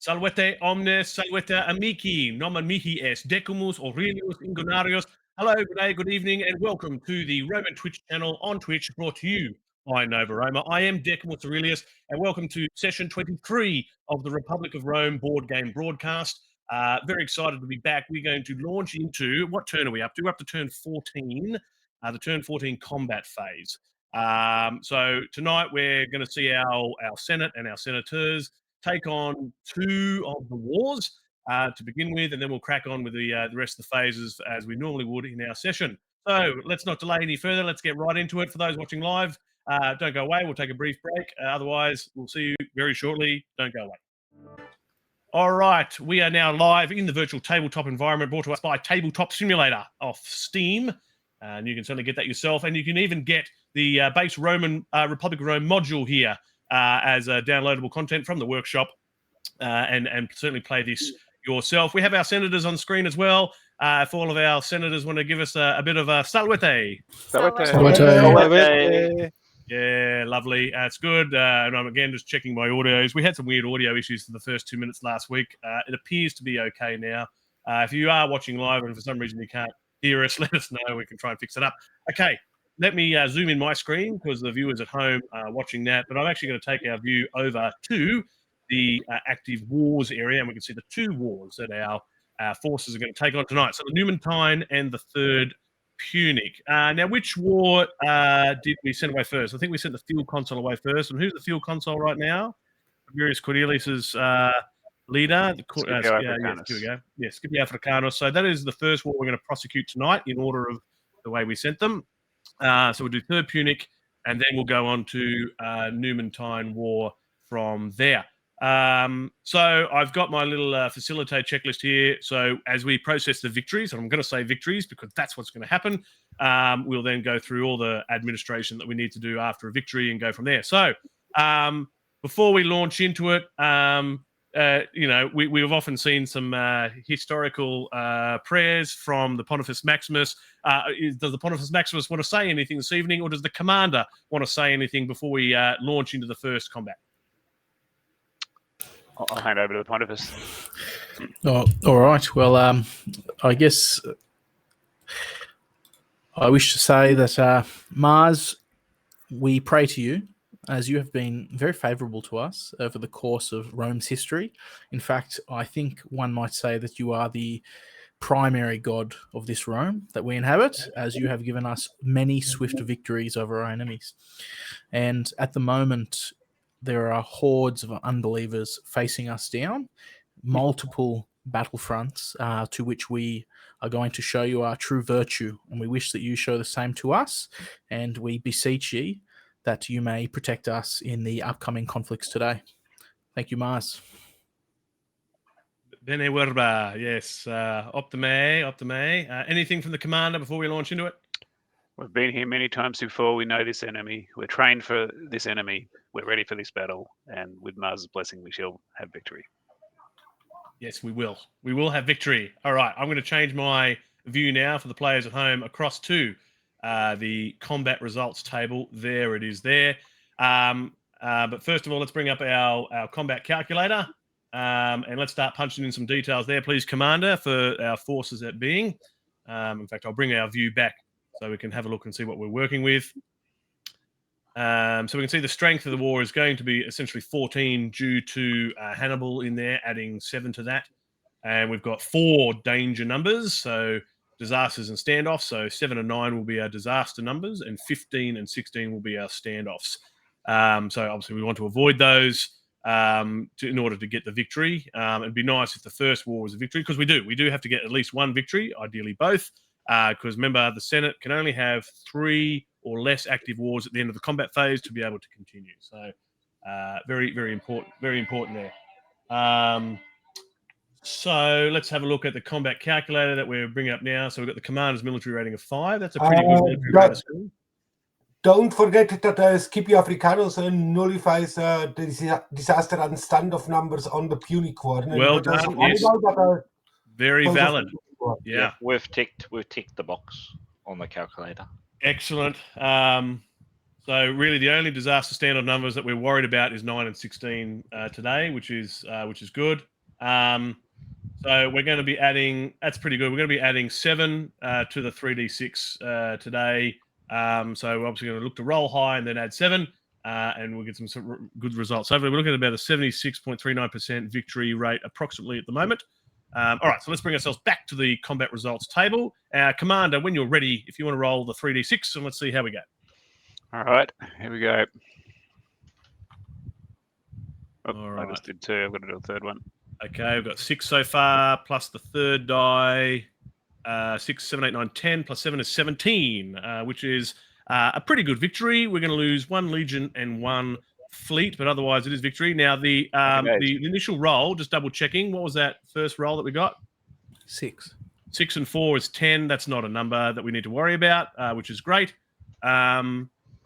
Salvete omnes, salvete amici, nomen mihi est Decimus Aurelius Ingeniarius. Hello, good day, good evening, and welcome to the Roman Twitch channel on Twitch, brought to you by Nova Roma. I am Decimus Aurelius, and welcome to session 23 of the Republic of Rome board game broadcast. Very excited to be back. We're going to launch into, what turn are we up to? We're up to turn 14, the turn 14 combat phase. So tonight we're going to see our Senate and our senators take on two of the wars to begin with, and then we'll crack on with the rest of the phases as we normally would in our session. So let's not delay any further. Let's get right into it. For those watching live, don't go away. We'll take a brief break. Otherwise, we'll see you very shortly. Don't go away. All right, we are now live in the virtual tabletop environment brought to us by Tabletop Simulator off Steam. And you can certainly get that yourself. And you can even get the base Roman Republic of Rome module here as downloadable content from the workshop, and certainly play this yourself. We have our senators on screen as well. If all of our senators want to give us a bit of a salvete. Salvete. Yeah, lovely. It's good. And I'm again just checking my audios. We had some weird audio issues for the first 2 minutes last week. It appears to be okay now. If you are watching live and for some reason you can't hear us, let us know. We can try and fix it up. Okay. Let me zoom in my screen because the viewers at home are watching that. But I'm actually going to take our view over to the active wars area, and we can see the two wars that our forces are going to take on tonight. So the Numantine and the Third Punic. Now, which war did we send away first? I think we sent the field consul away first. And who's the field consul right now? Tiberius Cornelius's leader. Scipio Africanus. Here we go. Yeah, Scipio Africanus. So that is the first war we're going to prosecute tonight in order of the way we sent them. So we'll do Third Punic, and then we'll go on to Numantine War from there. So I've got my little facilitate checklist here. So as we process the victories, and I'm going to say victories because that's what's going to happen, we'll then go through all the administration that we need to do after a victory and go from there. So before we launch into it, we've often seen some historical prayers from the Pontifex Maximus. Does the Pontifex Maximus want to say anything this evening, or does the commander want to say anything before we launch into the first combat? I'll hand over to the Pontifex. Oh, all right. Well, I guess I wish to say that Mars, we pray to you, as you have been very favourable to us over the course of Rome's history. In fact, I think one might say that you are the primary god of this Rome that we inhabit, as you have given us many swift victories over our enemies. And at the moment, there are hordes of unbelievers facing us down, multiple battlefronts to which we are going to show you our true virtue. And we wish that you show the same to us, and we beseech ye that you may protect us in the upcoming conflicts today. Thank you, Mars. Bene verba, yes. Optime. Anything from the commander before we launch into it? We've been here many times before. We know this enemy. We're trained for this enemy. We're ready for this battle. And with Mars' blessing, we shall have victory. Yes, we will. We will have victory. All right, I'm going to change my view now for the players at home across to the combat results table. There it is there. But first of all, let's bring up our combat calculator. And let's start punching in some details there, please, Commander, for our forces at being. In fact, I'll bring our view back so we can have a look and see what we're working with. So we can see the strength of the war is going to be essentially 14 due to Hannibal in there, adding 7 to that. And we've got 4 danger numbers, so disasters and standoffs. So 7 and 9 will be our disaster numbers, and 15 and 16 will be our standoffs. So obviously we want to avoid those in order to get the victory. It'd be nice if the first war was a victory, because we do have to get at least one victory, ideally both, because remember, the Senate can only have 3 or less active wars at the end of the combat phase to be able to continue. So very, very important there. So let's have a look at the combat calculator that we're bringing up now. So we've got the commander's military rating of 5. That's a pretty good military rating score. Don't forget that Scipio Africanus nullifies the disaster and standoff numbers on the Punic War. Well done. Yes. Very valid. Yeah. We've ticked the box on the calculator. Excellent. So really, the only disaster standard numbers that we're worried about is 9 and 16 today, which is good. So we're going to be adding. That's pretty good. We're going to be adding 7 to the 3d6 today. So we're obviously going to look to roll high and then add 7, and we'll get some good results. So we're looking at about a 76.39% victory rate approximately at the moment. All right, so let's bring ourselves back to the combat results table. Commander, when you're ready, if you want to roll the 3d6, and let's see how we go. All right, here we go. Oh, All I right. just did 2. I've got to do a third one. Okay, we've got 6 so far, plus the third die. 6, 7, 8, 9, 10, plus 7 is 17, which is a pretty good victory. We're going to lose 1 legion and 1 fleet, but otherwise it is victory. Now, the initial roll, just double checking, what was that first roll that we got? 6. 6 and 4 is 10. That's not a number that we need to worry about, which is great.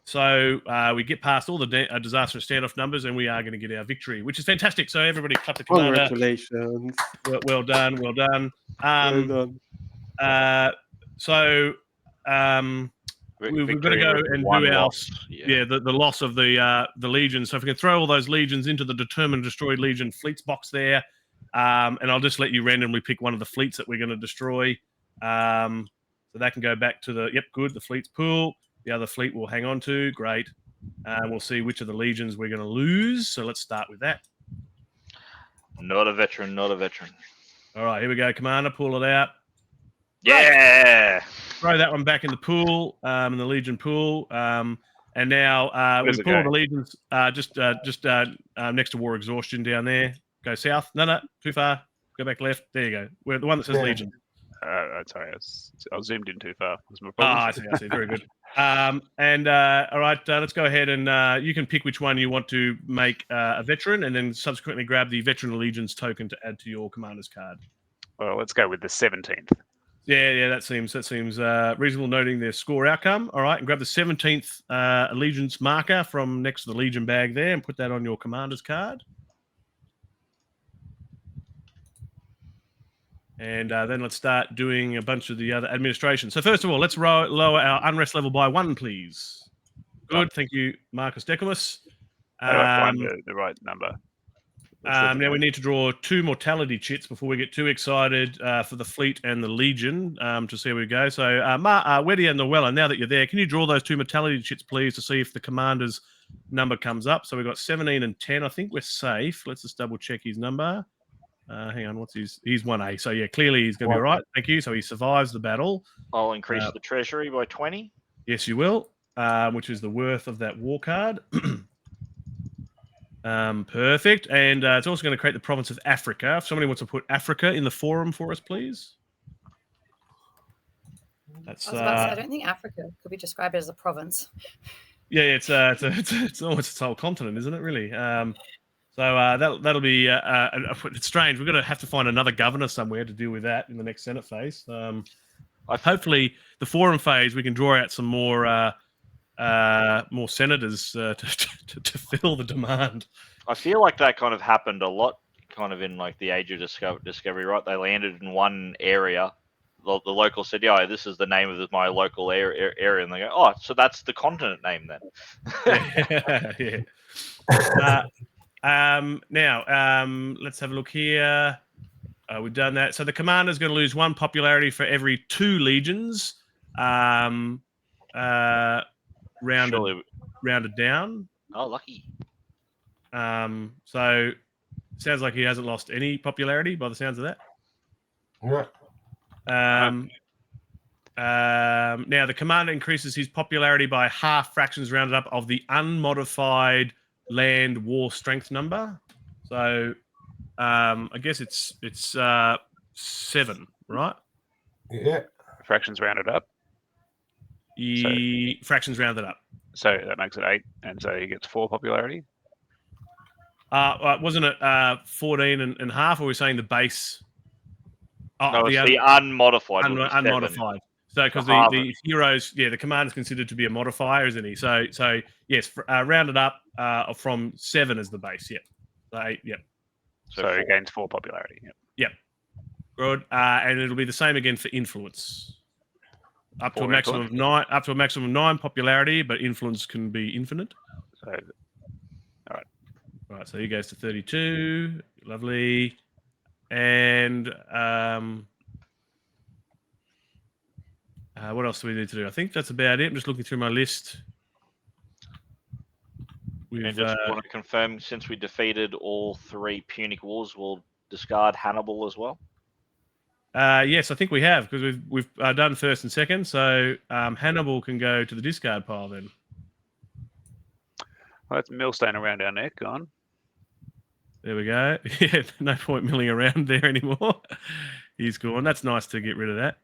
So we get past all the disastrous standoff numbers, and we are going to get our victory, which is fantastic. So everybody clap the commander. Congratulations. Well done. Well done. Well done. So we're going to go and do our the loss of the legion. So if we can throw all those legions into the determined destroyed legion fleets box there, and I'll just let you randomly pick one of the fleets that we're going to destroy. So that can go back to the the fleets pool. The other fleet we'll hang on to. Great. We'll see which of the legions we're going to lose. So let's start with that. Not a veteran. Not a veteran. All right, here we go, Commander. Pull it out. Yeah. Throw that one back in the pool, in the Legion pool. And now we pull all the legions just next to War Exhaustion down there. Go south. No, too far. Go back left. There you go. We're the one that says Legion. Sorry, I was zoomed in too far. Was my I see. Very good. All right, let's go ahead and you can pick which one you want to make a veteran, and then subsequently grab the Veteran Allegiance token to add to your commander's card. Well, let's go with the 17th. Yeah, that seems reasonable, noting their score outcome. All right, and grab the 17th Allegiance marker from next to the Legion bag there, and put that on your commander's card. And then let's start doing a bunch of the other administration. So first of all, let's lower our unrest level by 1, please. Good, thank you, Marcus Decimus. How do I find the right number? Now we need to draw 2 mortality chits before we get too excited for the fleet and the legion to see where we go. So Weddy and Noella, now that you're there, can you draw those 2 mortality chits, please, to see if the commander's number comes up? So we've got 17 and 10. I think we're safe. Let's just double check his number. Hang on, he's 1A. So yeah, clearly he's going to be all right. Thank you. So he survives the battle. I'll increase the treasury by 20. Yes, you will, which is the worth of that war card. Perfect. And it's also going to create the province of Africa. If somebody wants to put Africa in the forum for us, please. That's. I was about to say, I don't think Africa could be described as a province. Yeah, it's almost its whole continent, isn't it? Really. So that'll be it's strange. We're going to have to find another governor somewhere to deal with that in the next Senate phase. Hopefully, the forum phase we can draw out some more senators to fill the demand. I feel like that kind of happened a lot, kind of in like the age of discovery, right? They landed in one area. The local said, "Yeah, this is the name of my local area," and they go, "Oh, so that's the continent name then." Yeah. Now, let's have a look here. We've done that. So the commander is going to lose 1 popularity for every 2 legions, rounded down. Oh, lucky. So sounds like he hasn't lost any popularity by the sounds of that. Yeah. Now the commander increases his popularity by half fractions rounded up of the unmodified land war strength number. So I guess it's 7, right? Yeah. Fractions rounded up. Fractions rounded up. So that makes it 8, and so he gets 4 popularity. Wasn't it 14 and half? Or were we saying the base? No, it's the unmodified. Unmodified. So because the heroes, the commander is considered to be a modifier, isn't he? So yes, rounded up from 7 as the base. Yep. So 8. Yep. So he gains 4 popularity. Yep. Good. And it'll be the same again for influence. Up to a maximum of 9. Up to a maximum of 9 popularity, but influence can be infinite. So, all right. Right. So he goes to 32. Lovely. And what else do we need to do? I think that's about it. I'm just looking through my list. And just want to confirm, since we defeated all 3 Punic Wars, we'll discard Hannibal as well. Yes, I think we have, because we've done first and second. So Hannibal can go to the discard pile then. Well, that's millstone around our neck gone. There we go. Yeah, no point milling around there anymore. He's gone. That's nice to get rid of that.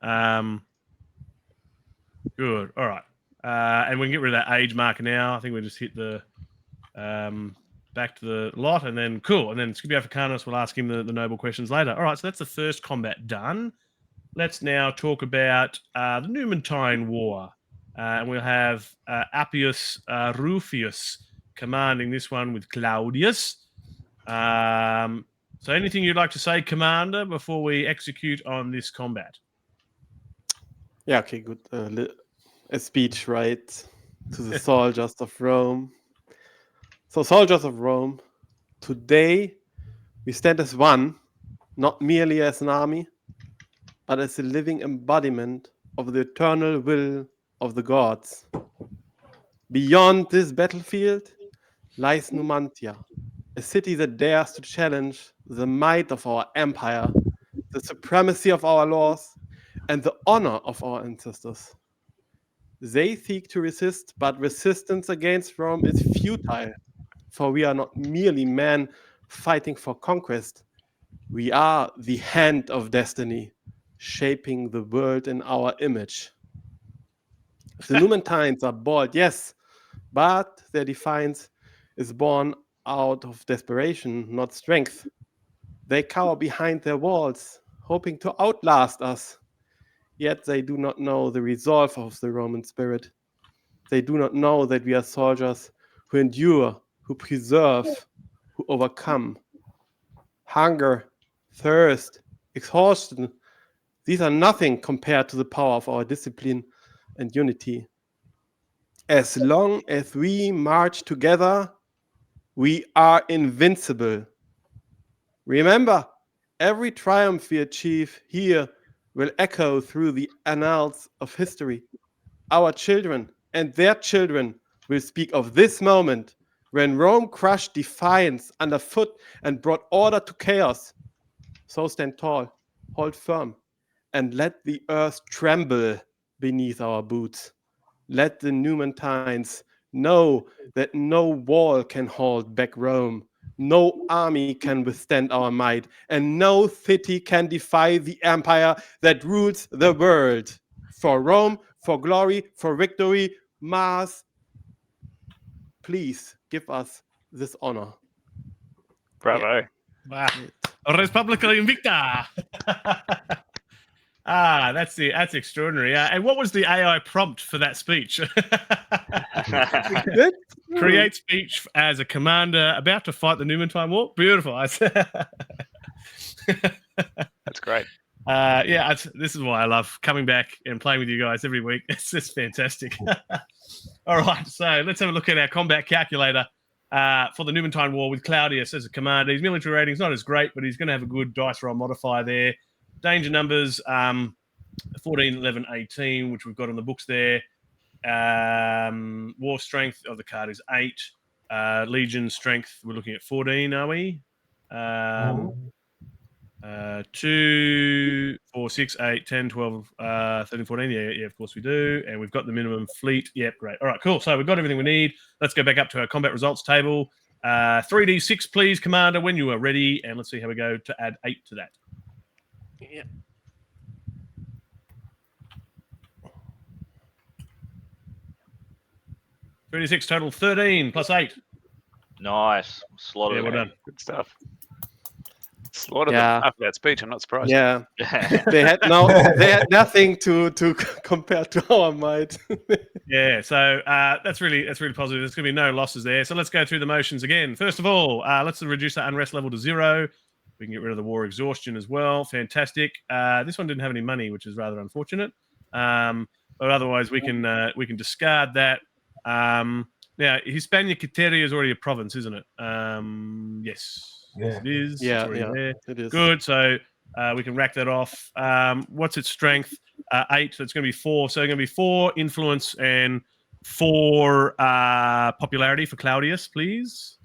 Good. All right. And we can get rid of that age marker now. I think we just hit the back to the lot, and then cool. And then Scipio Africanus will ask him the noble questions later. All right. So that's the first combat done. Let's now talk about the Numantine War. And we'll have Appius Rufius commanding this one with Claudius. So anything you'd like to say, Commander, before we execute on this combat? Yeah, okay, good. A speech, right, to the soldiers of Rome. So, soldiers of Rome, today we stand as one, not merely as an army, but as a living embodiment of the eternal will of the gods. Beyond this battlefield lies Numantia, a city that dares to challenge the might of our empire, the supremacy of our laws, and the honor of our ancestors. They seek to resist, but resistance against Rome is futile, for we are not merely men fighting for conquest. We are the hand of destiny, shaping the world in our image. The Numantines are bold, yes, but their defiance is born out of desperation, not strength. They cower behind their walls, hoping to outlast us. Yet they do not know the resolve of the Roman spirit. They do not know that we are soldiers who endure, who preserve, who overcome. Hunger, thirst, exhaustion, these are nothing compared to the power of our discipline and unity. As long as we march together, we are invincible. Remember, every triumph we achieve here will echo through the annals of history. Our children and their children will speak of this moment when Rome crushed defiance underfoot and brought order to chaos. So stand tall, hold firm, and let the earth tremble beneath our boots. Let the Numantines know that no wall can hold back Rome. No army can withstand our might, and no city can defy the empire that rules the world. For Rome, for glory, for victory, Mars, please give us this honor. Bravo. Wow. Respublica Invicta. That's extraordinary. And what was the AI prompt for that speech? Create speech as a commander about to fight the Numantine War. Beautiful. That's great. This is why I love coming back and playing with you guys every week. It's just fantastic. All right, so let's have a look at our combat calculator for the Numantine War with Claudius as a commander. His military rating's not as great, but he's going to have a good dice roll modifier there. Danger numbers, 14, 11, 18, which we've got on the books there. War strength of the card is 8. Legion strength, we're looking at 14, are we? 2, 4, 6, 8, 10, 12, 13, 14. Yeah, of course we do. And we've got the minimum fleet. Yep, great. All right, cool. So we've got everything we need. Let's go back up to our combat results table. 3d6, please, Commander, when you are ready. And let's see how we go to add 8 to that. Yeah. $36 total, 13 plus 8. Nice. Slaughtered. Yeah, well done. Good stuff. Slaughtered them after that speech. I'm not surprised. Yeah, they had nothing to compare to our might. Yeah, so that's really positive. There's going to be no losses there. So let's go through the motions again. First of all, let's reduce that unrest level to 0. We can get rid of the war exhaustion as well. Fantastic. This one didn't have any money, which is rather unfortunate. But otherwise, we can discard that. Now, Hispania Quiteria is already a province, isn't it? Yes. Yeah. It is. Yeah, it's already yeah, there. it is. Good. So we can rack that off. What's its strength? 8. So it's going to be 4. So it's going to be 4 influence and 4 popularity for Claudius, please.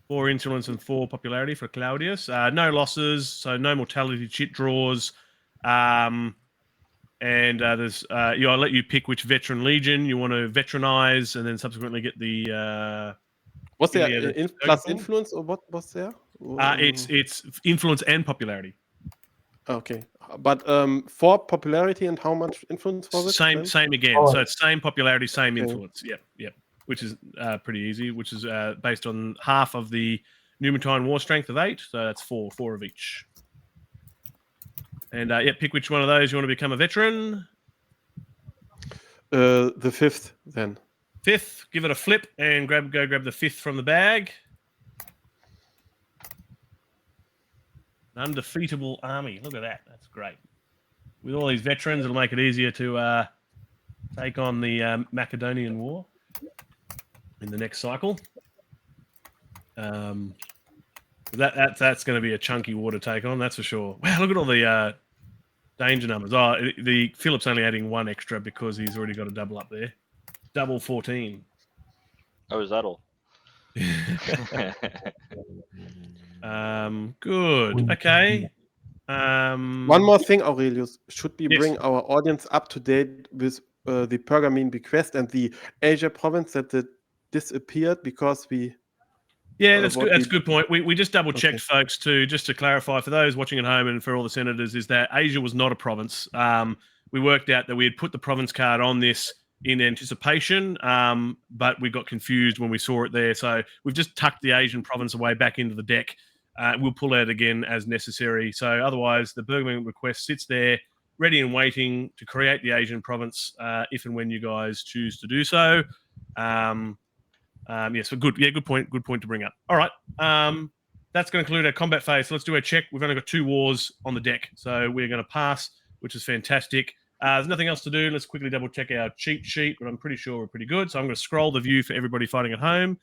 4 influence and 4 popularity for Claudius. No losses, so no mortality chit draws. And there's I'll let you pick which veteran legion you want to veteranize, and then subsequently get the. Was there the plus token. influence or what was there? It's influence and popularity. Okay, but for popularity and how much influence was it? Same again. Oh. So it's same popularity, same Okay. influence. Yep. Which is pretty easy. Which is based on half of the Numentine war strength of 8. So that's 4 of each. And pick which one of those you want to become a veteran. The 5th then. 5th, give it a flip and go grab the 5th from the bag. An undefeatable army. Look at that. That's great. With all these veterans, it'll make it easier to take on the Macedonian War in the next cycle. That's going to be a chunky war to take on, that's for sure. Wow, look at all the danger numbers. Oh, the Philip's only adding 1 extra because he's already got a double up there. Double 14. Oh, is that all? Good. Okay. One more thing, Aurelius. Should we Yes. bring our audience up to date with the Pergamene bequest and the Asia province that disappeared because we? Yeah, that's what good. That's a we- good point. We just double checked, Okay. folks, too, just to clarify for those watching at home and for all the senators, is that Asia was not a province. We worked out that we had put the province card on this in anticipation, but we got confused when we saw it there. So we've just tucked the Asian province away back into the deck. We'll pull it again as necessary. So otherwise, the Pergamene request sits there, ready and waiting to create the Asian province if and when you guys choose to do so. So good. Yeah, good point. Good point to bring up. All right. That's going to conclude our combat phase. So let's do a check. We've only got 2 wars on the deck, so we're going to pass, which is fantastic. There's nothing else to do. Let's quickly double check our cheat sheet, but I'm pretty sure we're pretty good. So I'm going to scroll the view for everybody fighting at home.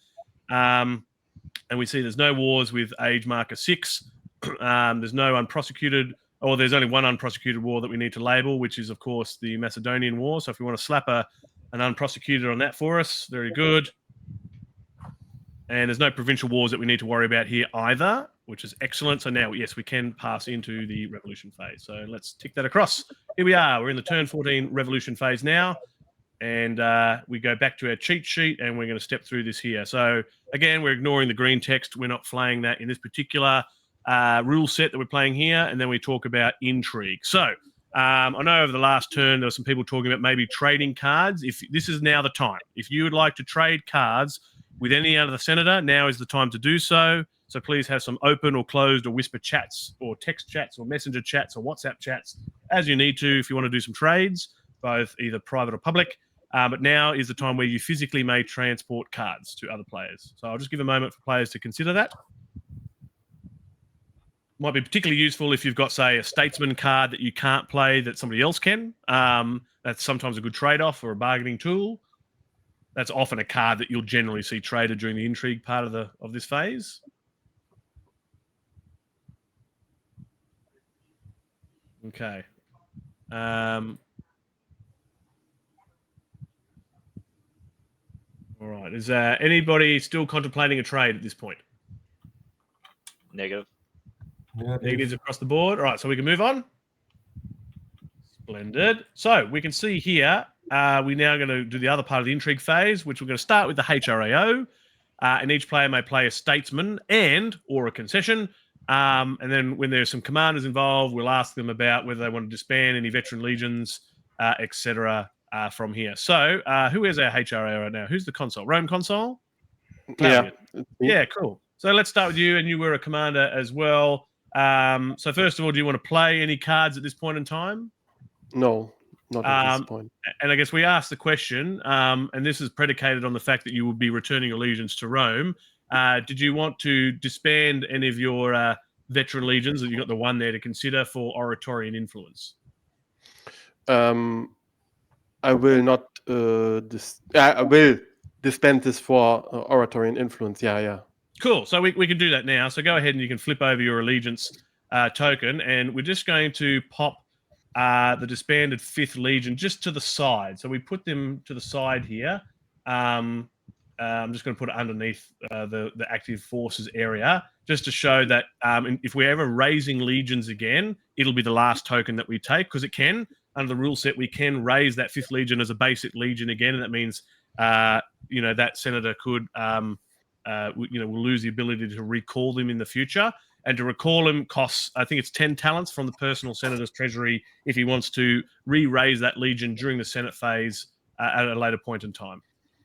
And we see there's no wars with age marker 6. There's no unprosecuted, or there's only one unprosecuted war that we need to label, which is, of course, the Macedonian War. So if we want to slap an unprosecuted on that for us, very good. And there's no provincial wars that we need to worry about here either, which is excellent. So now, yes, we can pass into the revolution phase. So let's tick that across. Here we are. We're in the turn 14 revolution phase now. And we go back to our cheat sheet, and we're going to step through this here. So again, we're ignoring the green text. We're not flaying that in this particular rule set that we're playing here. And then we talk about intrigue. So I know over the last turn, there were some people talking about maybe trading cards. If this is now the time. If you would like to trade cards with any other senator, now is the time to do so. So please have some open or closed or whisper chats or text chats or messenger chats or WhatsApp chats as you need to if you want to do some trades, both either private or public. But now is the time where you physically may transport cards to other players. So I'll just give a moment for players to consider that. Might be particularly useful if you've got, say, a statesman card that you can't play that somebody else can. That's sometimes a good trade-off or a bargaining tool. That's often a card that you'll generally see traded during the intrigue part of this phase. Okay. All right. Is anybody still contemplating a trade at this point? Negative. Negatives across the board. All right, so we can move on. Splendid. So we can see here, we're now going to do the other part of the intrigue phase, which we're going to start with the HRAO. And each player may play a statesman or a concession. And then when there's some commanders involved, we'll ask them about whether they want to disband any veteran legions, etc. From here. So who is our HRAO right now? Who's the consul? Rome consul? Yeah. Yeah, cool. So let's start with you, and you were a commander as well. So first of all, do you want to play any cards at this point in time? No, not at this point. And I guess we asked the question, and this is predicated on the fact that you would be returning allegiance to Rome. Did you want to disband any of your veteran legions? That you got the one there to consider for oratory and influence? I will not. I will disband this for oratory and influence. Yeah. Cool. So we can do that now. So go ahead and you can flip over your allegiance token, and we're just going to pop the disbanded 5th Legion just to the side. So we put them to the side here. I'm just going to put it underneath the active forces area, just to show that if we're ever raising legions again, it'll be the last token that we take, because it can, under the rule set, we can raise that 5th Legion as a basic legion again, and that means that senator could will lose the ability to recall them in the future. And to recall him costs, I think it's 10 talents from the personal senator's treasury if he wants to re-raise that legion during the Senate phase at a later point in time.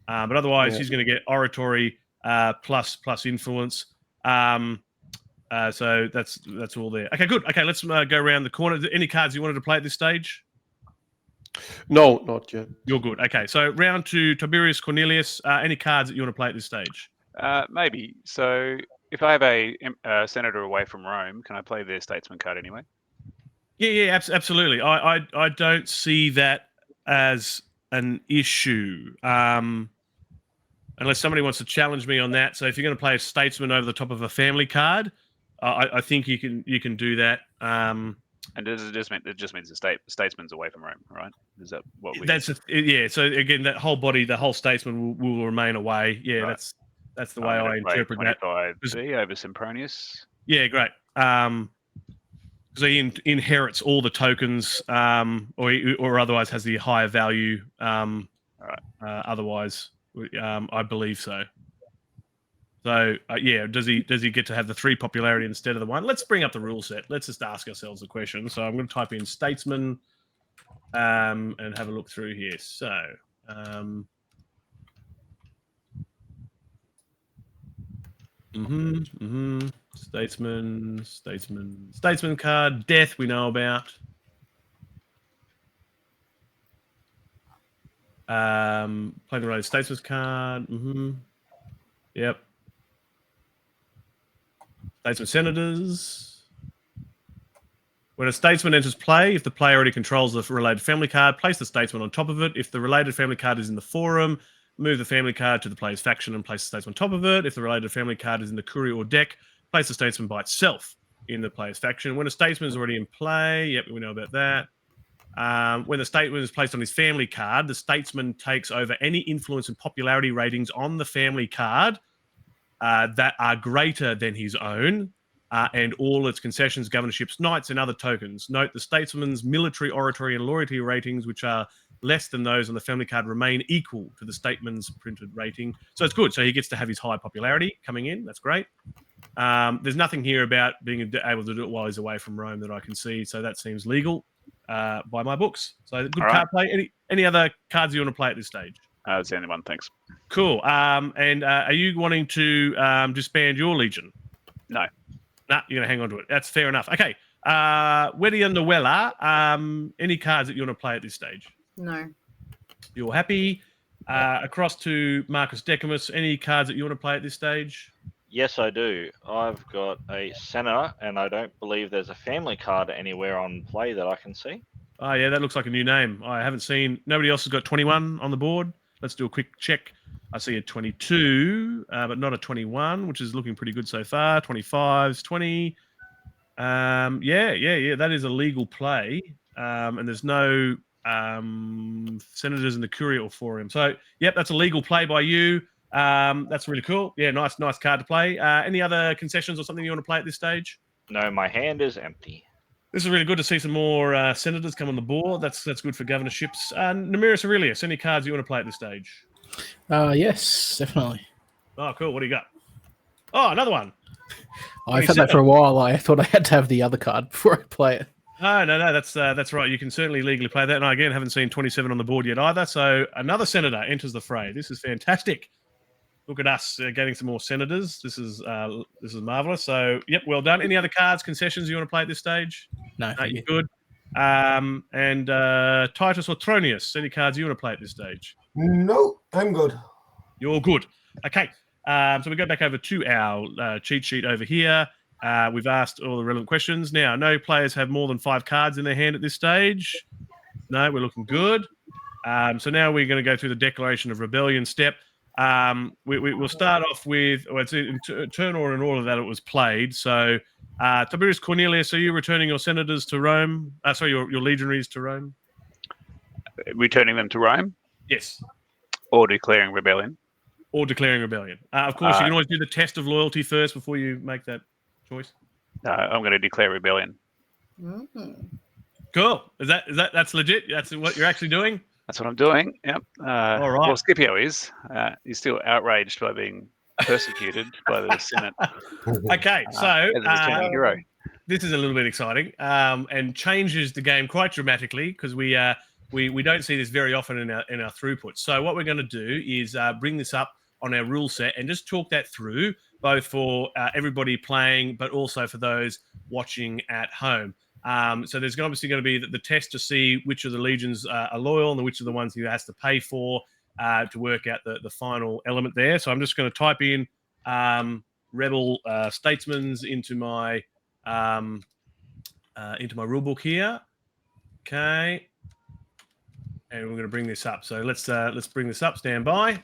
But otherwise, he's going to get oratory plus influence. So that's all there. Okay, good. Okay, let's go around the corner. Any cards you wanted to play at this stage? No, not yet. You're good. Okay, so round to Tiberius Cornelius. Any cards that you want to play at this stage? Maybe. So if I have a senator away from Rome, can I play their statesman card anyway? Yeah, absolutely. I don't see that as an issue, unless somebody wants to challenge me on that. So if you're going to play a statesman over the top of a family card, I think you can do that. And does it just mean the statesman's away from Rome, right? Is that what we? Yeah. So again, that whole body, the whole statesman will remain away. Yeah, right. That's the way I interpret that. 25C over Sempronius. Yeah, great. So he inherits all the tokens, or otherwise has the higher value. Otherwise, I believe so. So does he get to have the 3 popularity instead of the 1? Let's bring up the rule set. Let's just ask ourselves a question. So I'm going to type in statesman and have a look through here. So statesman card, death we know about. Playing the related statesman's card. Yep. Statesman senators. When a statesman enters play, if the player already controls the related family card, place the statesman on top of it. If the related family card is in the forum, move the family card to the player's faction and place the statesman on top of it. If the related family card is in the courier or deck, place the statesman by itself in the player's faction. When a statesman is already in play, yep, we know about that. When the statesman is placed on his family card, the statesman takes over any influence and popularity ratings on the family card that are greater than his own, and all its concessions, governorships, knights, and other tokens. Note the statesman's military, oratory, and loyalty ratings, which are less than those on the family card, remain equal to the statesman's printed rating. So it's good. So he gets to have his high popularity coming in. That's great. There's nothing here about being able to do it while he's away from Rome that I can see. So that seems legal by my books. So good card play. Any other cards you want to play at this stage? That's the only one. Thanks. Cool. And are you wanting to disband your legion? No. No, you're going to hang on to it. That's fair enough. Okay. Wedi and Noella, any cards that you want to play at this stage? No. You're happy. Across to Marcus Decimus, any cards that you want to play at this stage? Yes, I do. I've got a senator, and I don't believe there's a family card anywhere on play that I can see. Oh, yeah, that looks like a new name. I haven't seen... Nobody else has got 21 on the board. Let's do a quick check. I see a 22, but not a 21, which is looking pretty good so far. 25's 20. Yeah. That is a legal play. And there's no senators in the courier for him. So, yep, that's a legal play by you. That's really cool. Yeah, nice card to play. Any other concessions or something you want to play at this stage? No, my hand is empty. This is really good to see some more senators come on the board. That's good for governorships. Nemirius Aurelius, any cards you want to play at this stage? Yes, definitely. Oh, cool. What do you got? Oh, another one. I've had that for a while. I thought I had to have the other card before I play it. No, that's right. You can certainly legally play that. And I, again, haven't seen 27 on the board yet either. So another senator enters the fray. This is fantastic. Look at us getting some more senators. This is marvelous. So, yep, well done. Any other cards, concessions you want to play at this stage? No, you're good. And Titus or Tronius, any cards you want to play at this stage? No, I'm good. You're good. Okay. So we go back over to our cheat sheet over here. We've asked all the relevant questions. Now, no players have more than 5 cards in their hand at this stage. No, we're looking good. So now we're going to go through the Declaration of Rebellion step. We'll start off with it's in turn order and all of that it was played. So Tiberius Cornelius, are you returning your senators to Rome? Sorry, your legionaries to Rome? Returning them to Rome Yes. or declaring rebellion? Or declaring rebellion. Of course, you can always do the test of loyalty first before you make that choice. No, I'm going to declare rebellion. Cool. That's legit? That's what you're actually doing? That's what I'm doing. Yep. All right. Well, Scipio is. He's still outraged by being persecuted by the Senate. Okay, so as a returning hero. this is a little bit exciting and changes the game quite dramatically because we don't see this very often in our throughput. So what we're going to do is bring this up on our rule set and just talk that through, both for everybody playing, but also for those watching at home. So there's obviously going to be the test to see which of the legions are loyal and which of the ones he has to pay for to work out the final element there. So I'm just going to type in rebel statesmen's into my rulebook here. Okay, and we're going to bring this up. So let's bring this up. Stand by.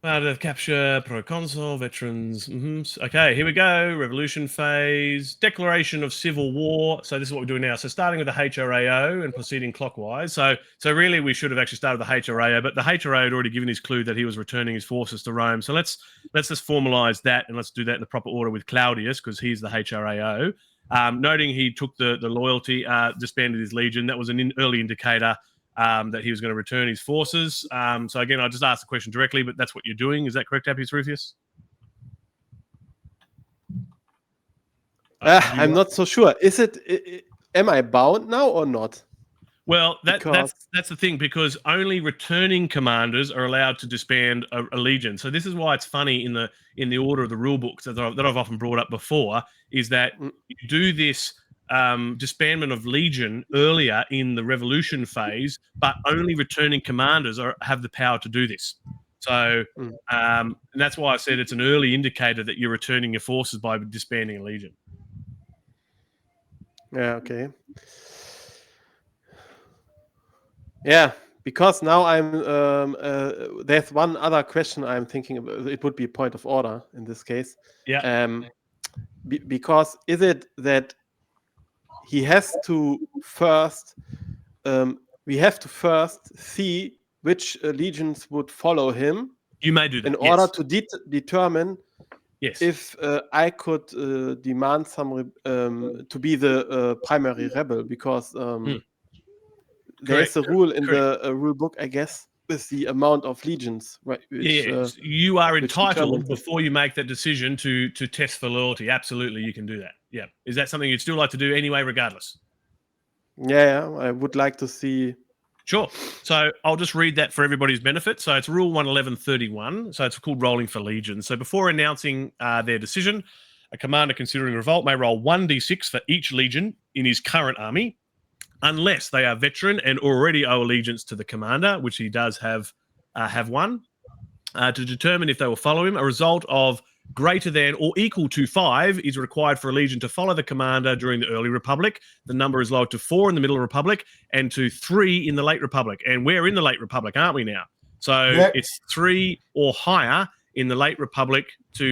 Capture, proconsul, veterans. Okay, here we go. Revolution phase, declaration of civil war. So this is what we're doing now. So starting with the HRAO and proceeding clockwise. So really we should have actually started with the HRAO, but the HRAO had already given his clue that he was returning his forces to Rome. So let's just formalize that and let's do that in the proper order with Claudius because he's the HRAO. Noting he took the loyalty, disbanded his legion. That was an early indicator that he was going to return his forces. So again, I just asked the question directly, but that's what you're doing. Is that correct, Appius Rufus? I'm not so sure. Is it? Am I bound now or not? Well, that's the thing, because only returning commanders are allowed to disband a legion. So this is why it's funny in the order of the rule books that I've often brought up before, is that you do this disbandment of legion earlier in the revolution phase, but only returning commanders have the power to do this. So and that's why I said it's an early indicator that you're returning your forces by disbanding a legion. Yeah, okay. Yeah, because now I'm there's one other question I'm thinking about. It would be a point of order in this case. Yeah. Because is it that he has to first we have to first see which legions would follow him. You may do that in order to determine if I could demand some to be the primary rebel, because there is a rule in the rule book, I guess, with the amount of legions, right? Which, you are entitled before you make that decision to test for loyalty. Absolutely, you can do that. Yeah, is that something you'd still like to do anyway, regardless? Yeah, I would like to see. Sure. So I'll just read that for everybody's benefit. So it's Rule 111.31. So it's called rolling for legions. So before announcing their decision, a commander considering revolt may roll 1d6 for each legion in his current army, unless they are veteran and already owe allegiance to the commander, which he does have one, to determine if they will follow him. A result of greater than or equal to 5 is required for a legion to follow the commander during the early republic. The number is lowered to 4 in the middle republic and to 3 in the late republic. And we're in the late republic, aren't we now? So it's 3 or higher in the late republic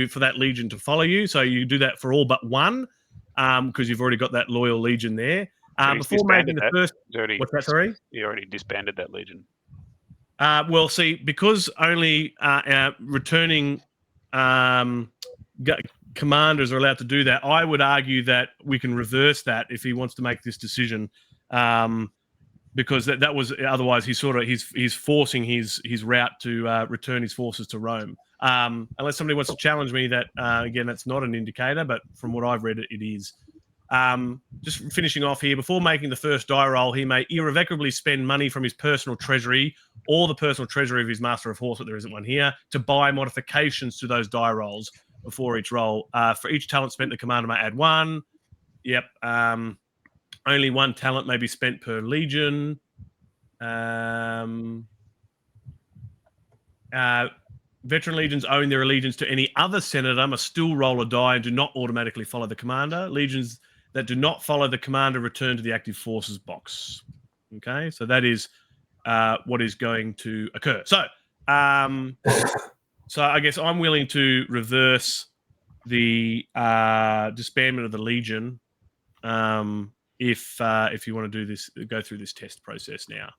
for that legion to follow you. So you do that for all but one, because you've already got that loyal legion there. Before making the first, what's that? Sorry, you already disbanded that legion. Well, see, because only returning commanders are allowed to do that, I would argue that we can reverse that if he wants to make this decision, because that was otherwise he's forcing his route to return his forces to Rome. Unless somebody wants to challenge me, that again, that's not an indicator, but from what I've read, it is. Just finishing off here, before making the first die roll, he may irrevocably spend money from his personal treasury or the personal treasury of his master of horse, but there isn't one here, to buy modifications to those die rolls before each roll. For each talent spent, the commander may add 1. Yep. Only 1 talent may be spent per legion. Veteran legions owing their allegiance to any other senator must still roll a die and do not automatically follow the commander. Legions that do not follow the commander return to the active forces box. Okay, so that is what is going to occur. So, so I guess I'm willing to reverse the disbandment of the Legion if you want to do this, go through this test process now.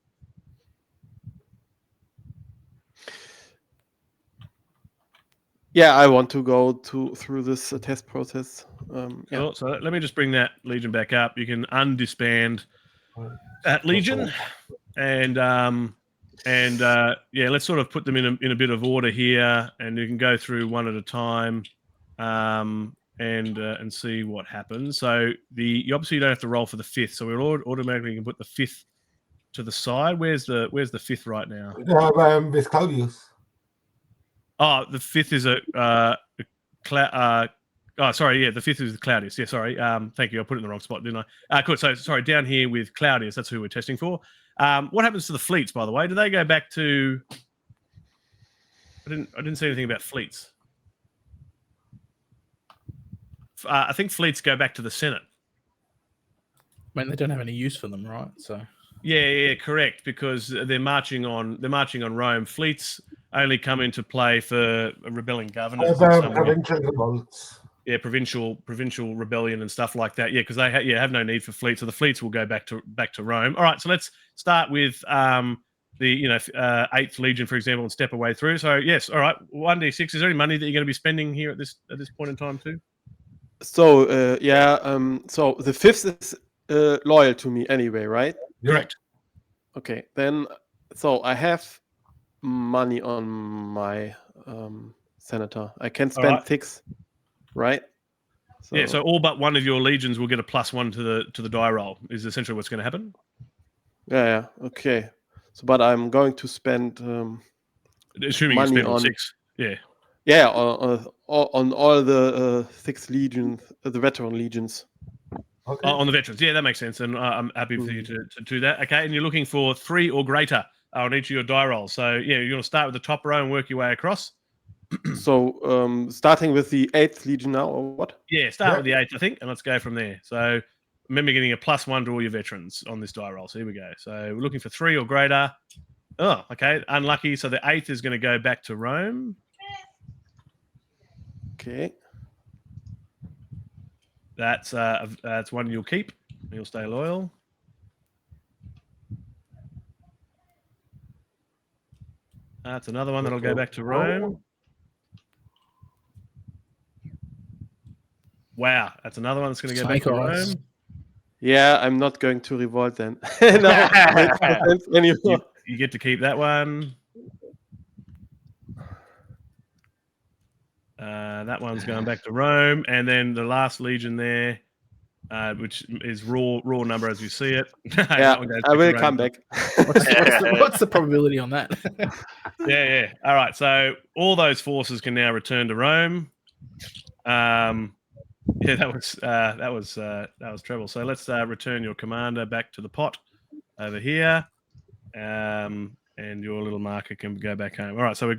Yeah, I want to go through this test process. Cool. So let me just bring that Legion back up. You can undisband that Legion, and yeah, let's sort of put them in a bit of order here, and you can go through one at a time, and see what happens. So you obviously don't have to roll for the 5th, so we'll automatically can put the 5th to the side. Where's the 5th right now? With Claudius. Oh, the 5th is oh, sorry, yeah, the 5th is Claudius. Yeah, sorry. Thank you. I put it in the wrong spot, didn't I? Cool. So, sorry, down here with Claudius, that's who we're testing for. What happens to the fleets, by the way? Do they go back to... I didn't see anything about fleets. I think fleets go back to the Senate. I mean, they don't have any use for them, right? So... Yeah, correct, because they're marching on Rome. Fleets only come into play for rebelling governors. Provincial revolts. Yeah, provincial rebellion and stuff like that. Yeah, because they have no need for fleets, so the fleets will go back to Rome. All right, so let's start with the 8th Legion, for example, and step away through. So yes, all right, 1d6. Is there any money that you're going to be spending here at this point in time too? So so the 5th is loyal to me anyway, right? Correct. Okay, then so I have money on my senator. I can spend 6, right? So, yeah, so all but one of your legions will get a +1 to the die roll. Is essentially what's going to happen. Yeah. Okay. So, but I'm going to spend assuming money you spend on 6. Yeah. Yeah, on all the 6 legions, the veteran legions. Okay. On the veterans. Yeah, that makes sense. And I'm happy for you to do that. Okay. And you're looking for 3 or greater on each of your die rolls. So, yeah, you're going to start with the top row and work your way across. So, starting with the 8th Legion now, or what? Yeah, start with the 8th, I think, and let's go from there. So, remember getting a +1 to all your veterans on this die roll. So, here we go. So, we're looking for 3 or greater. Oh, okay. Unlucky. So, the 8th is going to go back to Rome. Okay. That's one you'll keep. You'll stay loyal. That's another one that'll go back to Rome. Wow, that's another one that's going to go back to Rome. Yeah, I'm not going to revolt then. Anymore. You get to keep that one. That one's going back to Rome, and then the last legion there, which is raw number as you see it. Yeah, I will come back. What's the probability on that? Yeah. All right, so all those forces can now return to Rome. Yeah, that was trouble. So let's return your commander back to the pot over here, and your little marker can go back home. All right, so we're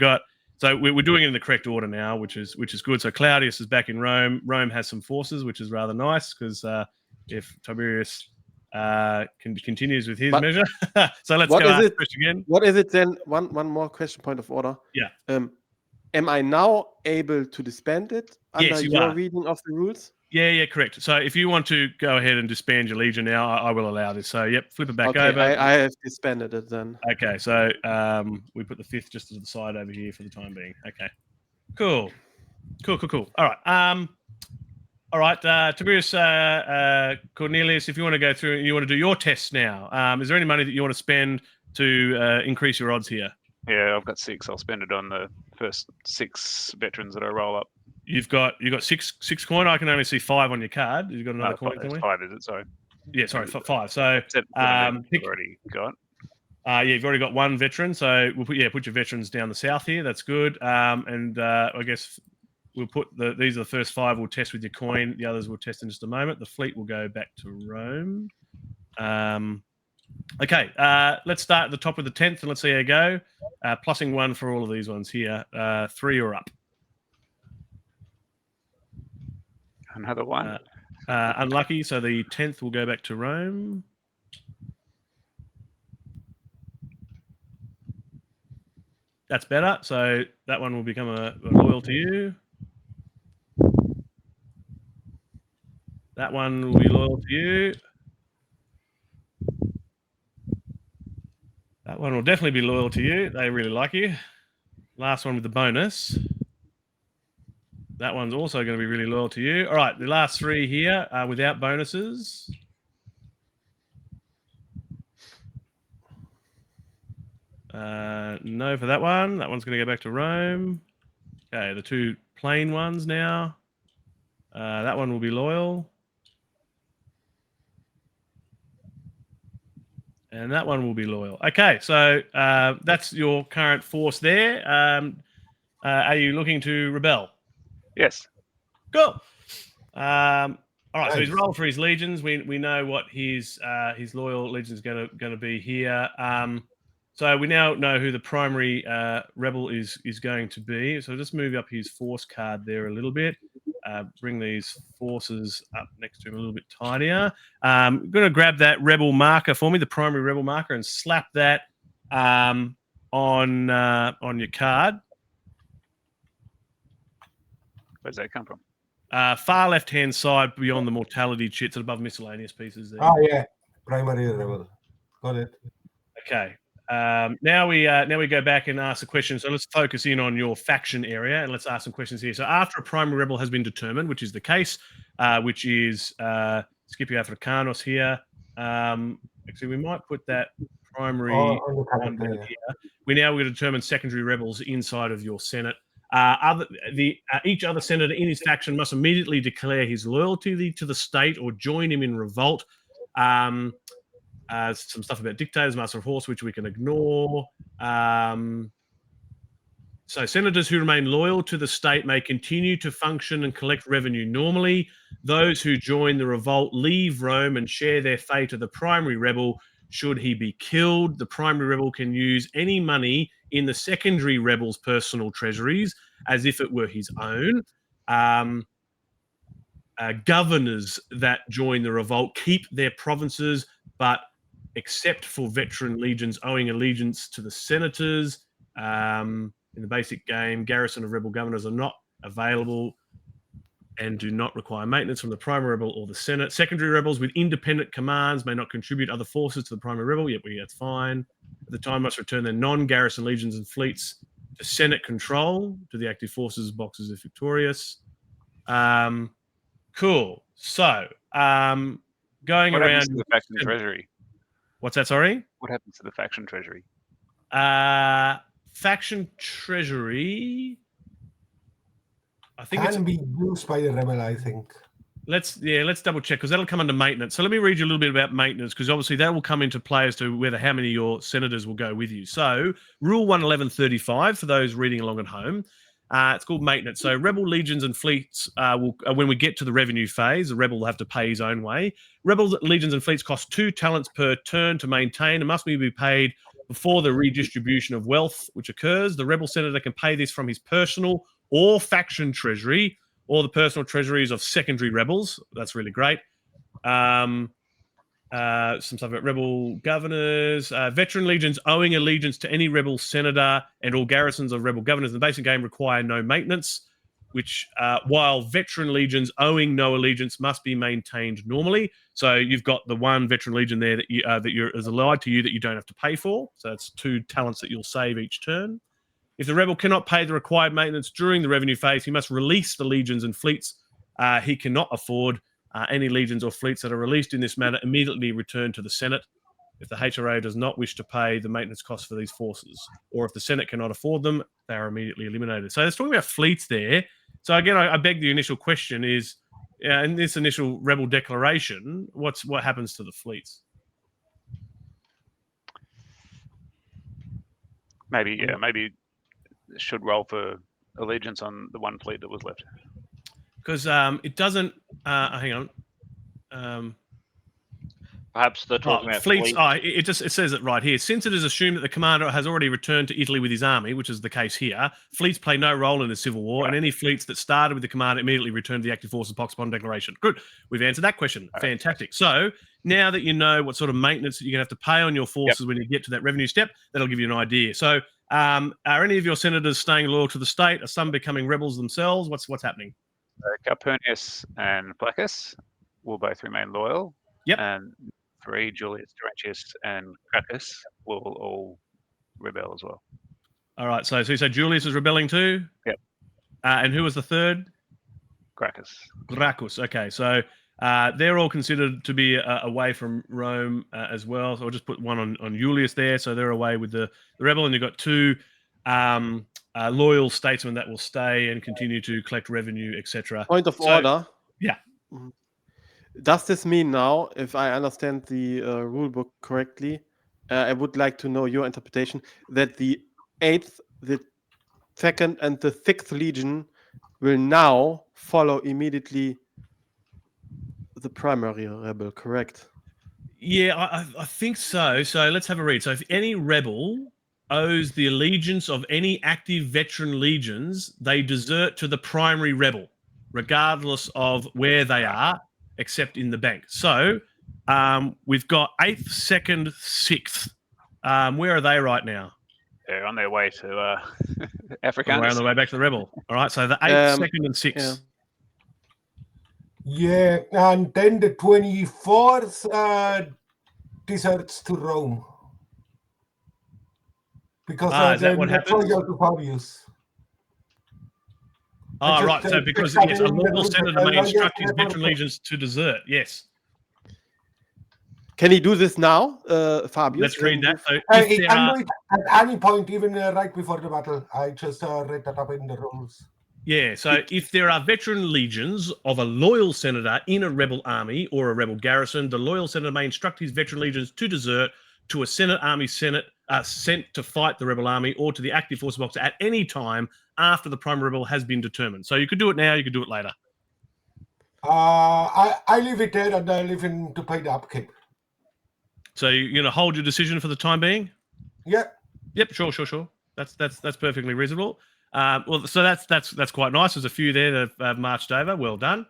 doing it in the correct order now, which is good. So Claudius is back in Rome. Rome has some forces, which is rather nice because if Tiberius continues with his measure, so let's go ask Chris again. What is it then? One more question, point of order. Yeah. Am I now able to disband it under your reading of the rules? Yeah, correct. So if you want to go ahead and disband your legion now, I will allow this. So yep, flip it back over. I have disbanded it then. Okay, so we put the 5th just to the side over here for the time being. Okay, cool. All right, Tiberius Cornelius, if you want to go through, you want to do your tests now. Is there any money that you want to spend to increase your odds here? Yeah, I've got 6. I'll spend it on the first 6 veterans that I roll up. You've got 6 coin. I can only see 5 on your card. You've got another coin. 5, is it? Sorry. Yeah, sorry, 5. So I've already got. Yeah, you've already got 1 veteran. So we'll put your veterans down the south here. That's good. And I guess we'll put these are the first 5 we'll test with your coin. The others we'll test in just a moment. The fleet will go back to Rome. Okay, let's start at the top of the 10th and let's see how you go. Plussing 1 for all of these ones here. 3 or up. Another 1. Unlucky, so the 10th will go back to Rome. That's better. So that one will become a loyal to you. That one will be loyal to you. That one will definitely be loyal to you. They really like you. Last one with the bonus. That one's also going to be really loyal to you. All right, the last three here are without bonuses. No for that one. That one's going to go back to Rome. Okay, the two plain ones now. That one will be loyal. And that one will be loyal. Okay, so that's your current force there. Are you looking to rebel? Yes. Cool. All right, so he's Nice. rolled for his legions. We know what his loyal legion is going to be here. So we now know who the primary rebel is going to be. So just move up his force card there a little bit. Bring these forces up next to him a little bit tidier. I'm going to grab that rebel marker for me, the primary rebel marker, and slap that on your card. Where's that come from? Far left-hand side beyond the mortality chits and above miscellaneous pieces there. Ah, yeah. Primary rebel. Got it. Okay. Now we go back and ask a question. So let's focus in on your faction area and let's ask some questions here. So after a primary rebel has been determined, which is the case, which is Scipio Africanos here. Actually, we might put that primary On the one character, down yeah. here. We now will determine secondary rebels inside of your Senate. Each other senator in his faction must immediately declare his loyalty to the state or join him in revolt. Some stuff about dictators, master of horse, which we can ignore. So senators who remain loyal to the state may continue to function and collect revenue normally. Those who join the revolt leave Rome and share their fate of the primary rebel. Should he be killed, the primary rebel can use any money in the secondary rebel's personal treasuries as if it were his own. Governors that join the revolt keep their provinces, but except for veteran legions owing allegiance to the senators. In the basic game, garrison of rebel governors are not available and do not require maintenance from the primary rebel or the Senate. Secondary rebels with independent commands may not contribute other forces to the primary rebel. Yep, that's fine. At the time, must return their non-garrison legions and fleets to Senate control to the active forces boxes if victorious. Cool. So, going What around happens to the faction treasury? What's that? Sorry. What happens to the faction treasury? Faction treasury. I think Can be used by the rebel, I think. let's double check because that'll come under maintenance. So let me read you a little bit about maintenance because obviously that will come into play as to whether how many of your senators will go with you. So Rule 111.35 for those reading along at home. It's called maintenance. So rebel legions and fleets will, when we get to the revenue phase, the rebel will have to pay his own way. Rebel legions and fleets cost 2 talents per turn to maintain and must be paid before the redistribution of wealth which occurs. The rebel senator can pay this from his personal or faction treasury or the personal treasuries of secondary rebels. That's really great. Some stuff about rebel governors, veteran legions owing allegiance to any rebel senator and all garrisons of rebel governors in the basic game require no maintenance, which while veteran legions owing no allegiance must be maintained normally. So you've got the one veteran legion there that is allied to you that you don't have to pay for. So that's 2 talents that you'll save each turn. If the rebel cannot pay the required maintenance during the revenue phase, he must release the legions and fleets he cannot afford. Any legions or fleets that are released in this manner immediately return to the Senate. If the HRA does not wish to pay the maintenance costs for these forces, or if the Senate cannot afford them, they are immediately eliminated. So it's talking about fleets there. So again, I beg the initial question is, in this initial rebel declaration, what happens to the fleets? Maybe should roll for allegiance on the one fleet that was left. Because it doesn't. Hang on. Perhaps they're talking about fleets. fleets. It says it right here. Since it is assumed that the commander has already returned to Italy with his army, which is the case here, fleets play no role in the civil war, and any fleets that started with the commander immediately return to the active forces box upon declaration. Good. We've answered that question. Fantastic. So now that you know what sort of maintenance you're going to have to pay on your forces when you get to that revenue step, that'll give you an idea. So Are any of your senators staying loyal to the state? Are some becoming rebels themselves? What's happening? Calpurnius and Flaccus will both remain loyal. Yep. And 3, Julius, Terentius, and Cracus will all rebel as well. All right. So Julius is rebelling too? Yep. And who was the third? Gracchus. Gracchus. Okay. So they're all considered to be away from Rome as well. So I'll just put one on Julius there. So they're away with the rebel. And you've got 2 loyal statesmen that will stay and continue to collect revenue, etc. Point of order. Yeah. Does this mean now, if I understand the rule book correctly, I would like to know your interpretation, that the 8th, the 2nd, and the 6th Legion will now follow immediately the primary rebel, correct? Yeah, I think so. So let's have a read. So if any rebel owes the allegiance of any active veteran legions, they desert to the primary rebel, regardless of where they are, except in the bank. So we've got 8th, 2nd, 6th. Where are they right now? They're on their way to Africa. We're on the way back to the rebel. All right, so the 8th, 2nd, and 6th. Yeah, and then the 24th deserts to Rome. Because is that what happens? To Fabius. Right. So because yes, a loyal senator may instruct his veteran legions to desert. Yes. Can he do this now, Fabius? Let's read that. So He can do it at any point, even right before the battle. I just read that up in the rules. Yeah, so if there are veteran legions of a loyal senator in a rebel army or a rebel garrison, the loyal senator may instruct his veteran legions to desert to a Senate army sent to fight the rebel army or to the active force box at any time after the primary rebel has been determined. So you could do it now, you could do it later. I leave it there and I leave him to pay the upkeep. So you're going to hold your decision for the time being? Yeah. Yep, sure. That's perfectly reasonable. Well, so that's quite nice. There's a few there that have marched over. Well done.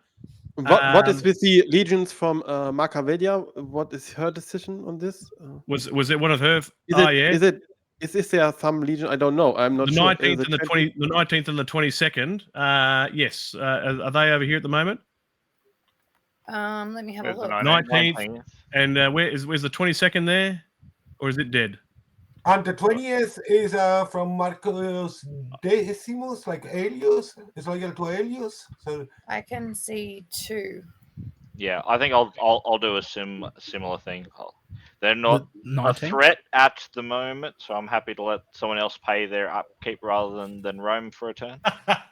What is with the legions from Machiavellia? What is her decision on this? Was it one of her? Is there some legion? I don't know. I'm not the sure. 19th and the 19th and the 22nd. Yes. Are they over here at the moment? Let me have a look. 19th. And where's the 22nd there? Or is it dead? And the 20th is from Marcus Decimus, like Aelius. It's loyal to Aelius. So I can see 2. Yeah, I think I'll do a similar thing. They're not a 19th? threat at the moment, so I'm happy to let someone else pay their upkeep rather than Rome for a turn.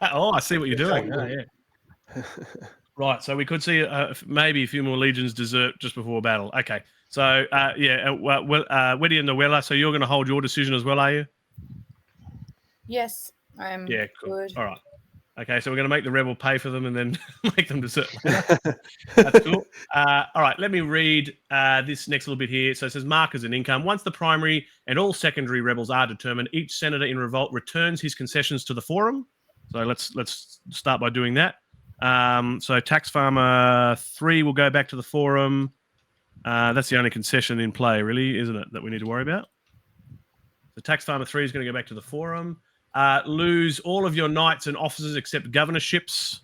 Oh, I see what you're doing. Oh, yeah. Right, so we could see maybe a few more legions desert just before battle. Okay, so Weddy and Noella, so you're going to hold your decision as well, are you? Yes, I'm good. All right. Okay, so we're going to make the rebel pay for them and then make them desert. That's cool. All right, let me read this next little bit here. So it says markers and income. Once the primary and all secondary rebels are determined, each senator in revolt returns his concessions to the forum. So let's start by doing that. So Tax Farmer 3 will go back to the forum. That's the only concession in play, really, isn't it, that we need to worry about? The Tax Farmer 3 is going to go back to the forum. Lose all of your knights and officers except governorships.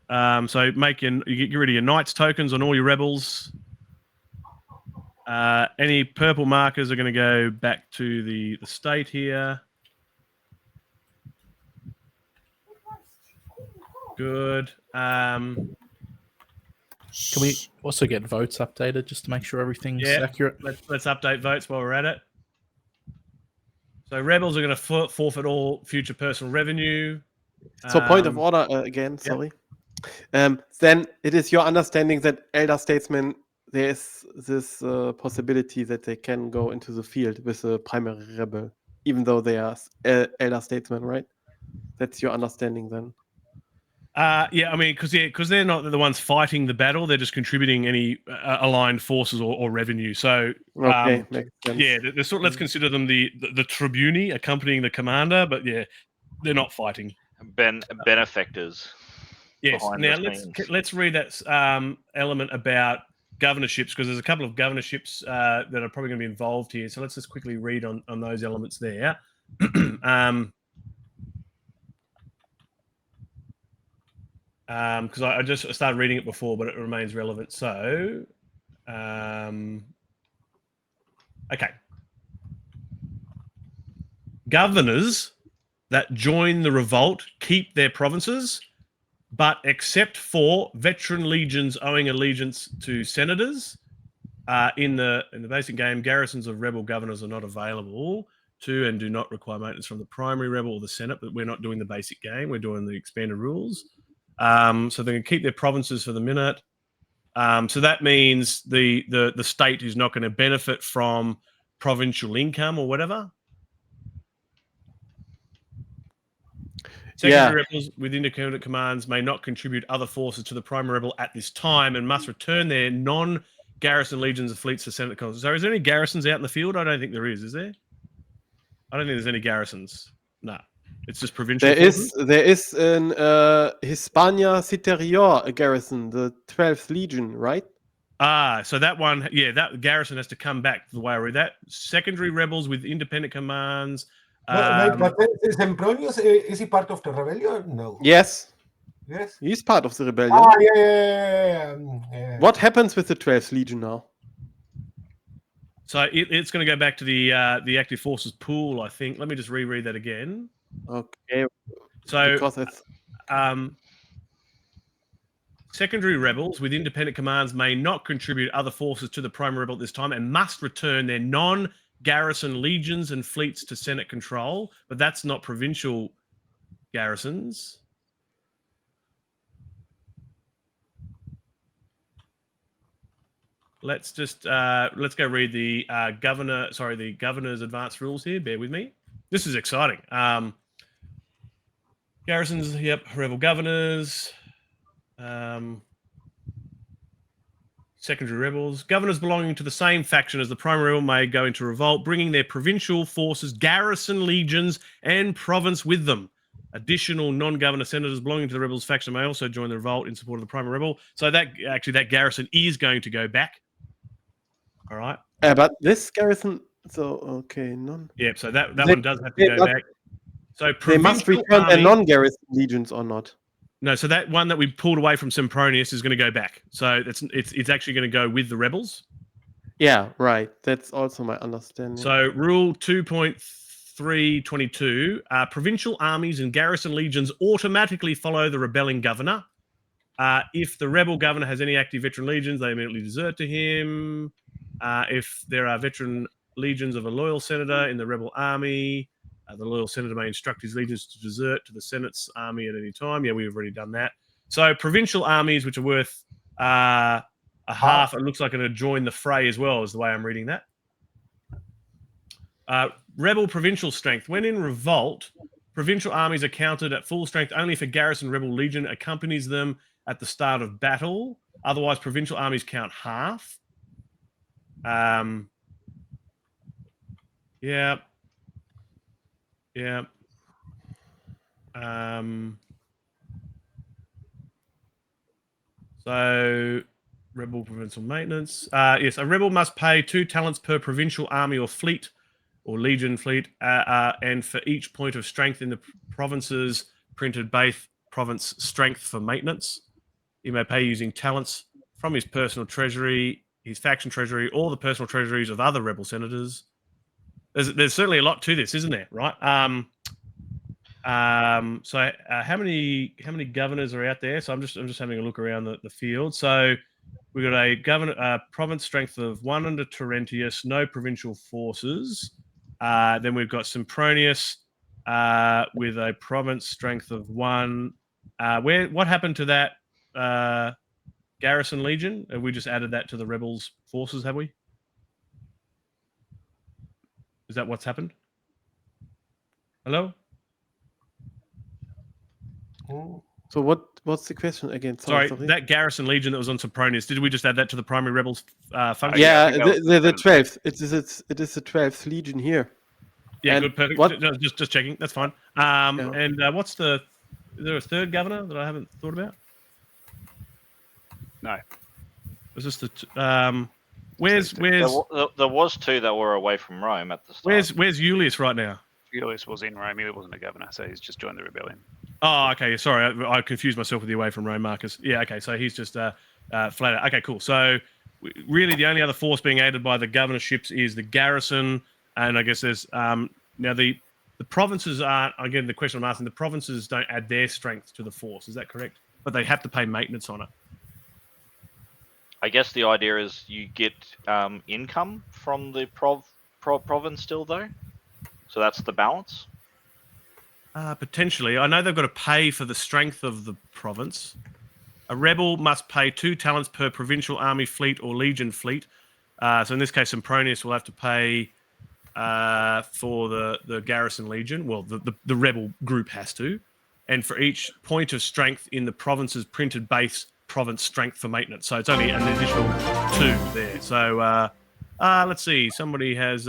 So you get rid of your knights tokens on all your rebels. Any purple markers are going to go back to the state here. Good. Can we also get votes updated just to make sure everything's accurate? Let's update votes while we're at it. So rebels are going to forfeit all future personal revenue. So point of order again, sorry. Then it is your understanding that elder statesmen, there is this possibility that they can go into the field with a primary rebel, even though they are elder statesmen, right? That's your understanding then. Yeah, I mean, because they're not the ones fighting the battle; they're just contributing any aligned forces or revenue. So, okay, makes sense. Yeah, let's consider them the tribuni accompanying the commander, but yeah, they're not fighting. Benefactors. Yes. Now let's read that element about governorships, because there's a couple of governorships that are probably going to be involved here. So let's just quickly read on those elements there. Because I just started reading it before, but it remains relevant. So, okay. Governors that join the revolt keep their provinces, but except for veteran legions owing allegiance to senators, in the basic game, garrisons of rebel governors are not available to and do not require maintenance from the primary rebel or the Senate, but we're not doing the basic game. We're doing the expanded rules. So they can keep their provinces for the minute. So that means the state is not going to benefit from provincial income or whatever. Secondary rebels with independent commands may not contribute other forces to the primary rebel at this time and must return their non-garrison legions of fleets to Senate council. So is there any garrisons out in the field? I don't think there is there? I don't think there's any garrisons. No. It's just provincial. There is in Hispania Citerior a garrison, the 12th Legion, right? So that one, that garrison has to come back the way I read that. Secondary rebels with independent commands. But is Sempronius, is he part of the rebellion? No. Yes. Yes. He's part of the rebellion. Yeah. What happens with the 12th Legion now? So it's going to go back to the active forces pool, I think. Let me just reread that again. Okay. So because it's secondary rebels with independent commands may not contribute other forces to the primary rebel at this time and must return their non-garrison legions and fleets to Senate control, but that's not provincial garrisons. Let's go read the governor's advanced rules here. Bear with me. This is exciting. Garrisons, rebel governors. Secondary rebels. Governors belonging to the same faction as the primary rebel may go into revolt, bringing their provincial forces, garrison legions, and province with them. Additional non-governor senators belonging to the rebels faction may also join the revolt in support of the primary rebel. So that garrison is going to go back. All right. But this garrison, none. Yep. So that one does have to go back. So they must return their non-garrison legions or not. No, so that one that we pulled away from Sempronius is going to go back. So it's actually going to go with the rebels. Yeah, right. That's also my understanding. So Rule 2.322, provincial armies and garrison legions automatically follow the rebelling governor. If the rebel governor has any active veteran legions, they immediately desert to him. If there are veteran legions of a loyal senator in the rebel army, the loyal senator may instruct his legions to desert to the Senate's army at any time. Yeah, we've already done that. So provincial armies, which are worth a half, it looks like going to join the fray as well, is the way I'm reading that. Rebel provincial strength. When in revolt, provincial armies are counted at full strength only if a garrison rebel legion accompanies them at the start of battle. Otherwise, provincial armies count half. Yeah. So, rebel provincial maintenance. Yes, a rebel must pay 2 talents per provincial army or fleet, or legion fleet, and for each point of strength in the province's printed base province strength for maintenance. He may pay using talents from his personal treasury, his faction treasury, or the personal treasuries of other rebel senators. There's certainly a lot to this, isn't there? Right. So how many governors are out there? So I'm just having a look around the field. So we've got a governor province strength of 1 under Terentius, no provincial forces. Then we've got Sempronius with a province strength of 1. What happened to that garrison legion? Have we just added that to the rebels' forces? Have we? Is that what's happened? Hello? So what's the question again? Sorry, that garrison legion that was on Sempronius, did we just add that to the primary rebels function? Yeah, the 12th. It is the 12th legion here. Yeah, and good, perfect. Just checking. That's fine. And is there a third governor that I haven't thought about? No. Was this the? Where's There was 2 that were away from Rome at the start. where's Julius right now? Julius was in Rome. He wasn't a governor, so he's just joined the rebellion. Oh, okay. Sorry, I confused myself with the away from Rome, Marcus. Yeah, okay. So he's just flat out. Okay, cool. So really, the only other force being aided by the governorships is the garrison, and I guess there's now the provinces aren't. Again, the question I'm asking: the provinces don't add their strength to the force. Is that correct? But they have to pay maintenance on it. I guess the idea is you get income from the province still, though. So that's the balance. Potentially. I know they've got to pay for the strength of the province. A rebel must pay 2 talents per provincial army fleet or legion fleet. So in this case, Sempronius will have to pay for the garrison legion. Well, the rebel group has to. And for each point of strength in the province's printed base province strength for maintenance. So it's only an additional 2 there. So let's see. Somebody has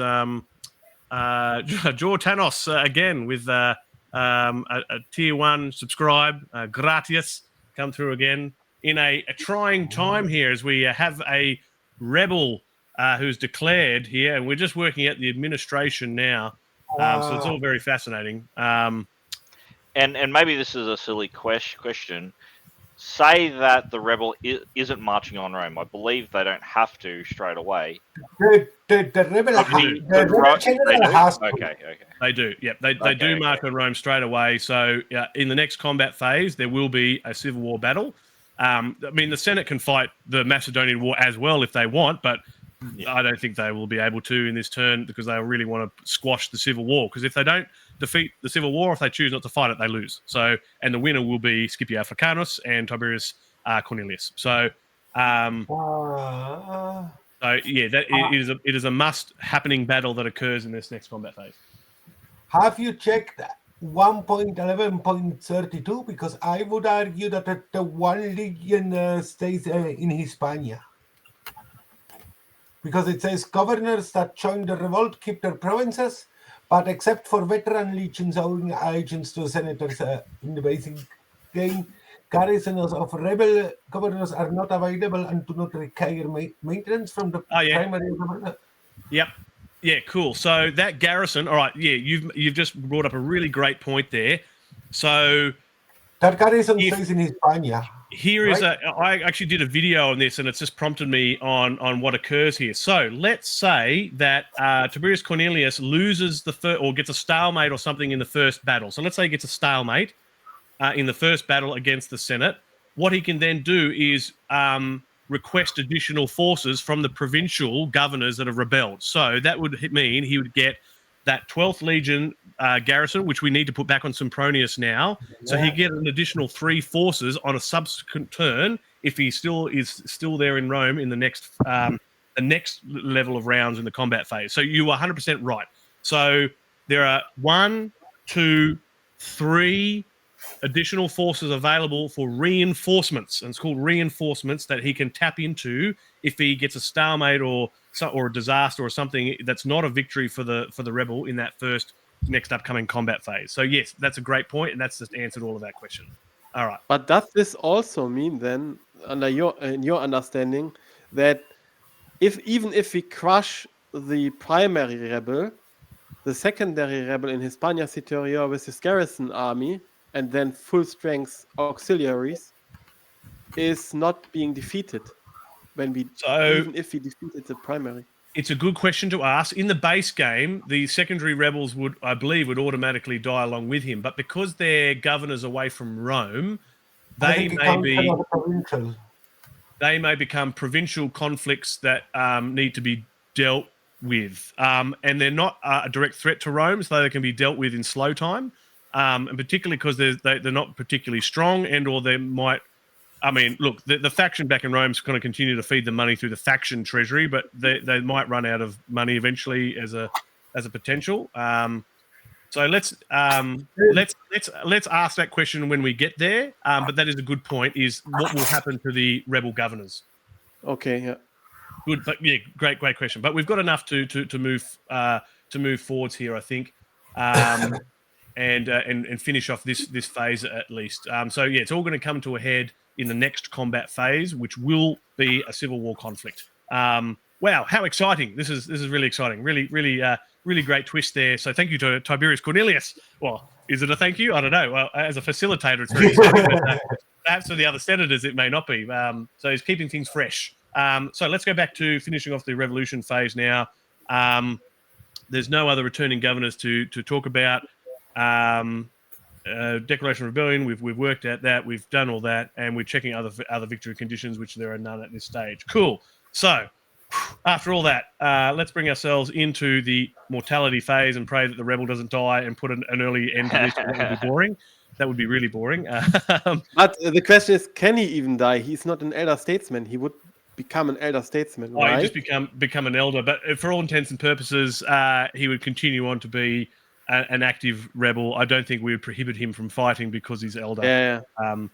Jortanos again with a tier 1 subscribe, gratias, come through again in a trying time here as we have a rebel who's declared here, and we're just working out the administration now. So it's all very fascinating. And maybe this is a silly question. Say that the rebel isn't marching on Rome. I believe they don't have to straight away. The rebel has to. Okay. They do. Yep, they do march on Rome straight away. So in the next combat phase, there will be a civil war battle. I mean, the Senate can fight the Macedonian War as well if they want, but I don't think they will be able to in this turn because they really want to squash the civil war. Because if they don't defeat the civil war, if they choose not to fight it, they lose. So, and the winner will be Scipio Africanus and Tiberius Cornelius. So, it is a must happening battle that occurs in this next combat phase. Have you checked 1.11.32? Because I would argue that the 1 legion stays in Hispania. Because it says governors that join the revolt keep their provinces, but except for veteran legions owing agents to senators in the basic game, garrisons of rebel governors are not available and do not require maintenance from the primary governor. Yep. Yeah, cool. So that garrison, all right, you've just brought up a really great point there. So that garrison stays in Hispania. Here is I actually did a video on this, and it's just prompted me on what occurs here. So let's say that Tiberius Cornelius loses the first, or gets a stalemate or something in the first battle. So let's say he gets a stalemate in the first battle against the Senate. What he can then do is request additional forces from the provincial governors that have rebelled. So that would mean he would get that 12th Legion garrison, which we need to put back on Sempronius now. So he get an additional 3 forces on a subsequent turn if he is still there in Rome in the next level of rounds in the combat phase. So you are 100% right. So there are 1, 2, 3 additional forces available for reinforcements, and it's called reinforcements that he can tap into if he gets a stalemate or a disaster or something that's not a victory for the rebel in that next upcoming combat phase. So yes, that's a great point, and that's just answered all of that question. All right. But does this also mean then, in your understanding, that even if we crush the primary rebel, the secondary rebel in Hispania Citerior with his garrison army and then full strength auxiliaries is not being defeated even if we defeated the primary? It's a good question to ask. In the base game, the secondary rebels would automatically die along with him. But because they're governors away from Rome, they may become provincial conflicts that need to be dealt with. And they're not a direct threat to Rome, so they can be dealt with in slow time. And particularly because they're not particularly strong, and or they might. I mean, look, the faction back in Rome is going to continue to feed them money through the faction treasury, but they might run out of money eventually as a potential. So let's ask that question when we get there. But that is a good point. Is what will happen to the rebel governors? Okay, yeah, good. But yeah, great question. But we've got enough to move forwards here, I think. and finish off this phase at least. So yeah, it's all going to come to a head in the next combat phase, which will be a civil war conflict. Wow, how exciting! This is really exciting. Really great twist there. So thank you to Tiberius Cornelius. Well, is it a thank you? I don't know. Well, as a facilitator, it's very exciting, but perhaps for the other senators, it may not be. So he's keeping things fresh. So let's go back to finishing off the revolution phase now. There's no other returning governors to talk about. Declaration of Rebellion, we've worked at that. We've done all that, and we're checking other victory conditions, which there are none at this stage. Cool. So after all that, let's bring ourselves into the mortality phase and pray that the rebel doesn't die and put an early end to this. That would be boring. That would be really boring. But the question is, can he even die? He's not an elder statesman. He would become an elder statesman, right? He just become an elder. But for all intents and purposes, he would continue on to be an active rebel. I don't think we would prohibit him from fighting because he's elder. Yeah. I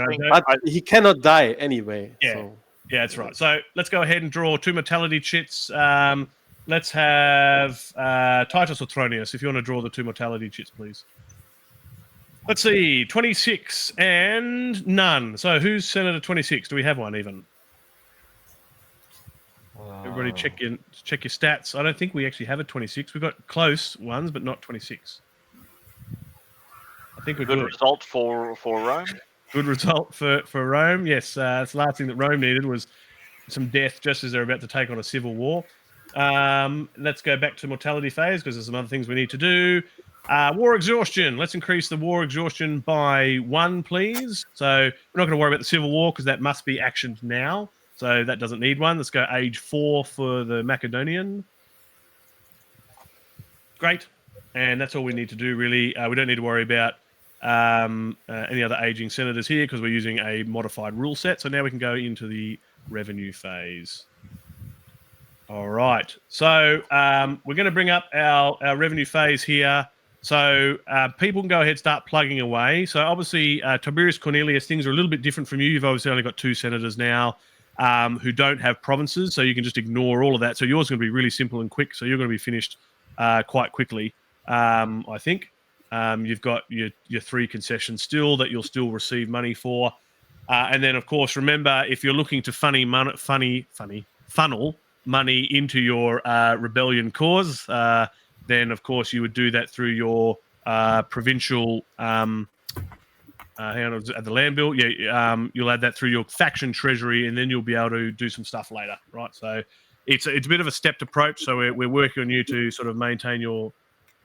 think, but he cannot die anyway. Yeah. So. Yeah, that's right. So let's go ahead and draw 2 mortality chits. Let's have Titus or Thronius, if you want to draw the 2 mortality chits, please. Let's see, 26 and none. So who's Senator 26? Do we have one even? Everybody check your stats. I don't think we actually have a 26. We've got close ones, but not 26. I think we're good result for Rome. Good result for Rome. Yes, it's the last thing that Rome needed was some death just as they're about to take on a civil war. Let's go back to mortality phase because there's some other things we need to do. War exhaustion. Let's increase the war exhaustion by 1, please. So we're not going to worry about the civil war because that must be actioned now. So that doesn't need 1. Let's go age 4 for the Macedonian. Great. And that's all we need to do, really. We don't need to worry about any other aging senators here because we're using a modified rule set. So now we can go into the revenue phase. All right. So we're going to bring up our revenue phase here. So people can go ahead and start plugging away. So obviously, Tiberius Cornelius, things are a little bit different from you. You've obviously only got 2 senators now who don't have provinces. So you can just ignore all of that. So yours is going to be really simple and quick. So you're going to be finished quite quickly, I think. You've got your 3 concessions still that you'll still receive money for. And then, of course, remember, if you're looking to funnel money into your rebellion cause, then, of course, you would do that through your provincial hang on, at the land bill. Yeah, you'll add that through your faction treasury, and then you'll be able to do some stuff later, right? So it's a bit of a stepped approach. So we're working on you to sort of maintain your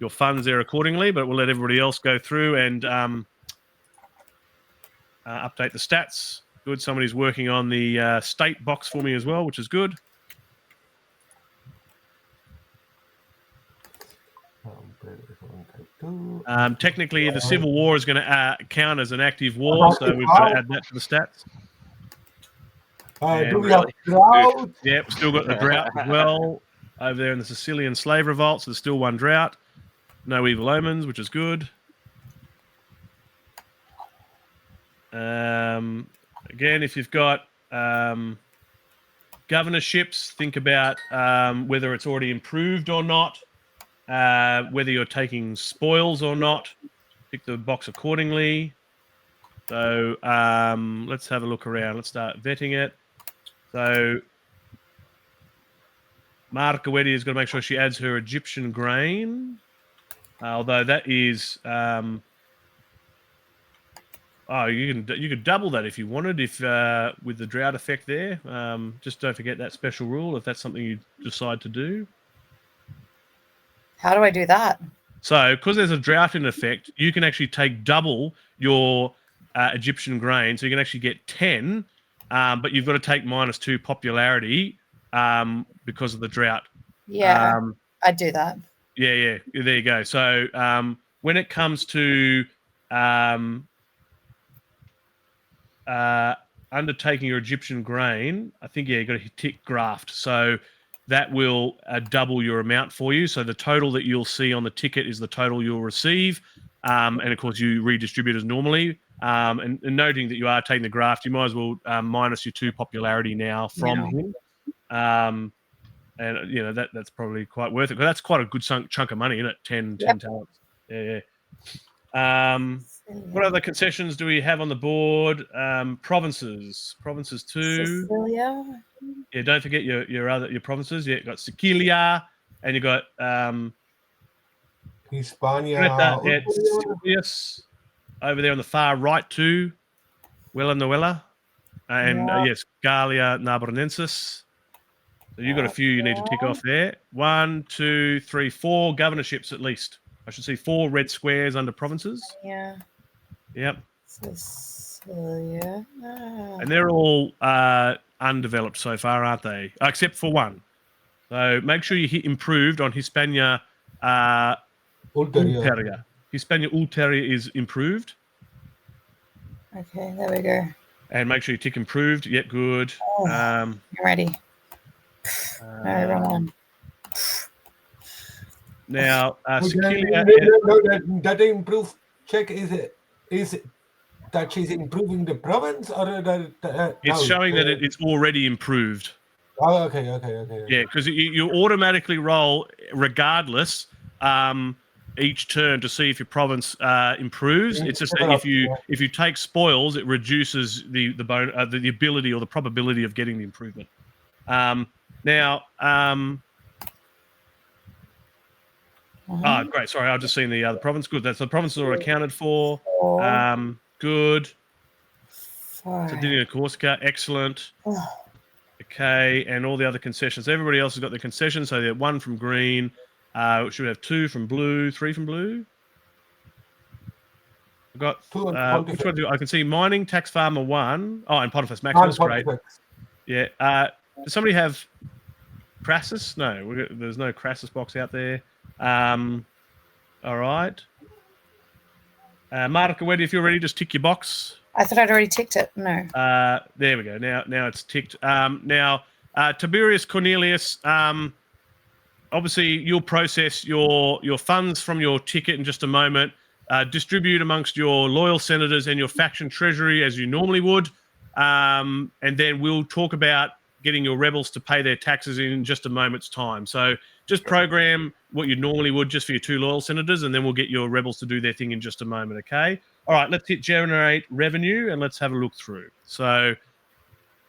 funds there accordingly, but we'll let everybody else go through and update the stats. Good. Somebody's working on the state box for me as well, which is good. Technically, the Civil War is going to count as an active war, so we've got to add that to the stats. Do we have drought? Yeah, we've still got the drought as well over there in the Sicilian slave revolt, so there's still 1 drought. No evil omens, which is good. Again, if you've got governorships, think about whether it's already improved or not, whether you're taking spoils or not. Pick the box accordingly. So let's have a look around. Let's start vetting it. So Marca Weddy is going to make sure she adds her Egyptian grain. Although that is, you could double that if you wanted, if with the drought effect there. Just don't forget that special rule if that's something you decide to do. How do I do that? So, because there's a drought in effect, you can actually take double your Egyptian grain. So you can actually get 10, but you've got to take -2 popularity because of the drought. Yeah, I'd do that. Yeah, there you go. So when it comes to undertaking your Egyptian grain, I think, you've got to tick graft. So that will double your amount for you. So the total that you'll see on the ticket is the total you'll receive. And, of course, you redistribute as normally. And noting that you are taking the graft, you might as well minus your 2 popularity now from him. And, that's probably quite worth it. Because that's quite a good chunk of money, isn't it? 10 talents. Yeah. What other concessions do we have on the board? Provinces 2. Sicilia. Yeah, don't forget your provinces. Yeah, you got Sicilia, and you got Hispania. Creta et Silius over there on the far right too. Novella, and yes, Gallia Narbonensis. So you've got a few you need to tick off there. 1, 2, 3, 4 governorships at least. I should see 4 red squares under provinces. Yeah. Yep. Sicilia. And they're all undeveloped so far, aren't they? Except for one. So make sure you hit improved on Hispania Ulteria. Hispania Ulteria is improved. Okay, there we go. And make sure you tick improved. Yep, good. I'm ready. No, wrong one. Now, Sicilia, that improved check is that she's improving the province, or that it's showing that it's already improved. Oh, okay. Yeah, because you automatically roll regardless each turn to see if your province improves. It's just that if you take spoils, it reduces the ability or the probability of getting the improvement. Great. Sorry, I've just seen the other province. Good. That's the provinces are accounted for. Good. Sardinia, Corsica, excellent. Okay, and all the other concessions. Everybody else has got the concessions. So they're 1 from green. Should we have 2 from blue, 3 from blue? I've got which one I can see mining, tax farmer 1. Oh, and Pontifex Maximus, great. Yeah. Does somebody have Crassus? No, there's no Crassus box out there. All right. Marta Coetti, if you're ready, just tick your box. I thought I'd already ticked it. No. There we go. Now it's ticked. Tiberius Cornelius. Obviously, you'll process your funds from your ticket in just a moment. Distribute amongst your loyal senators and your faction treasury as you normally would, and then we'll talk about getting your rebels to pay their taxes in just a moment's time. So just program what you normally would just for your 2 loyal senators, and then we'll get your rebels to do their thing in just a moment, okay? All right, let's hit generate revenue, and let's have a look through. So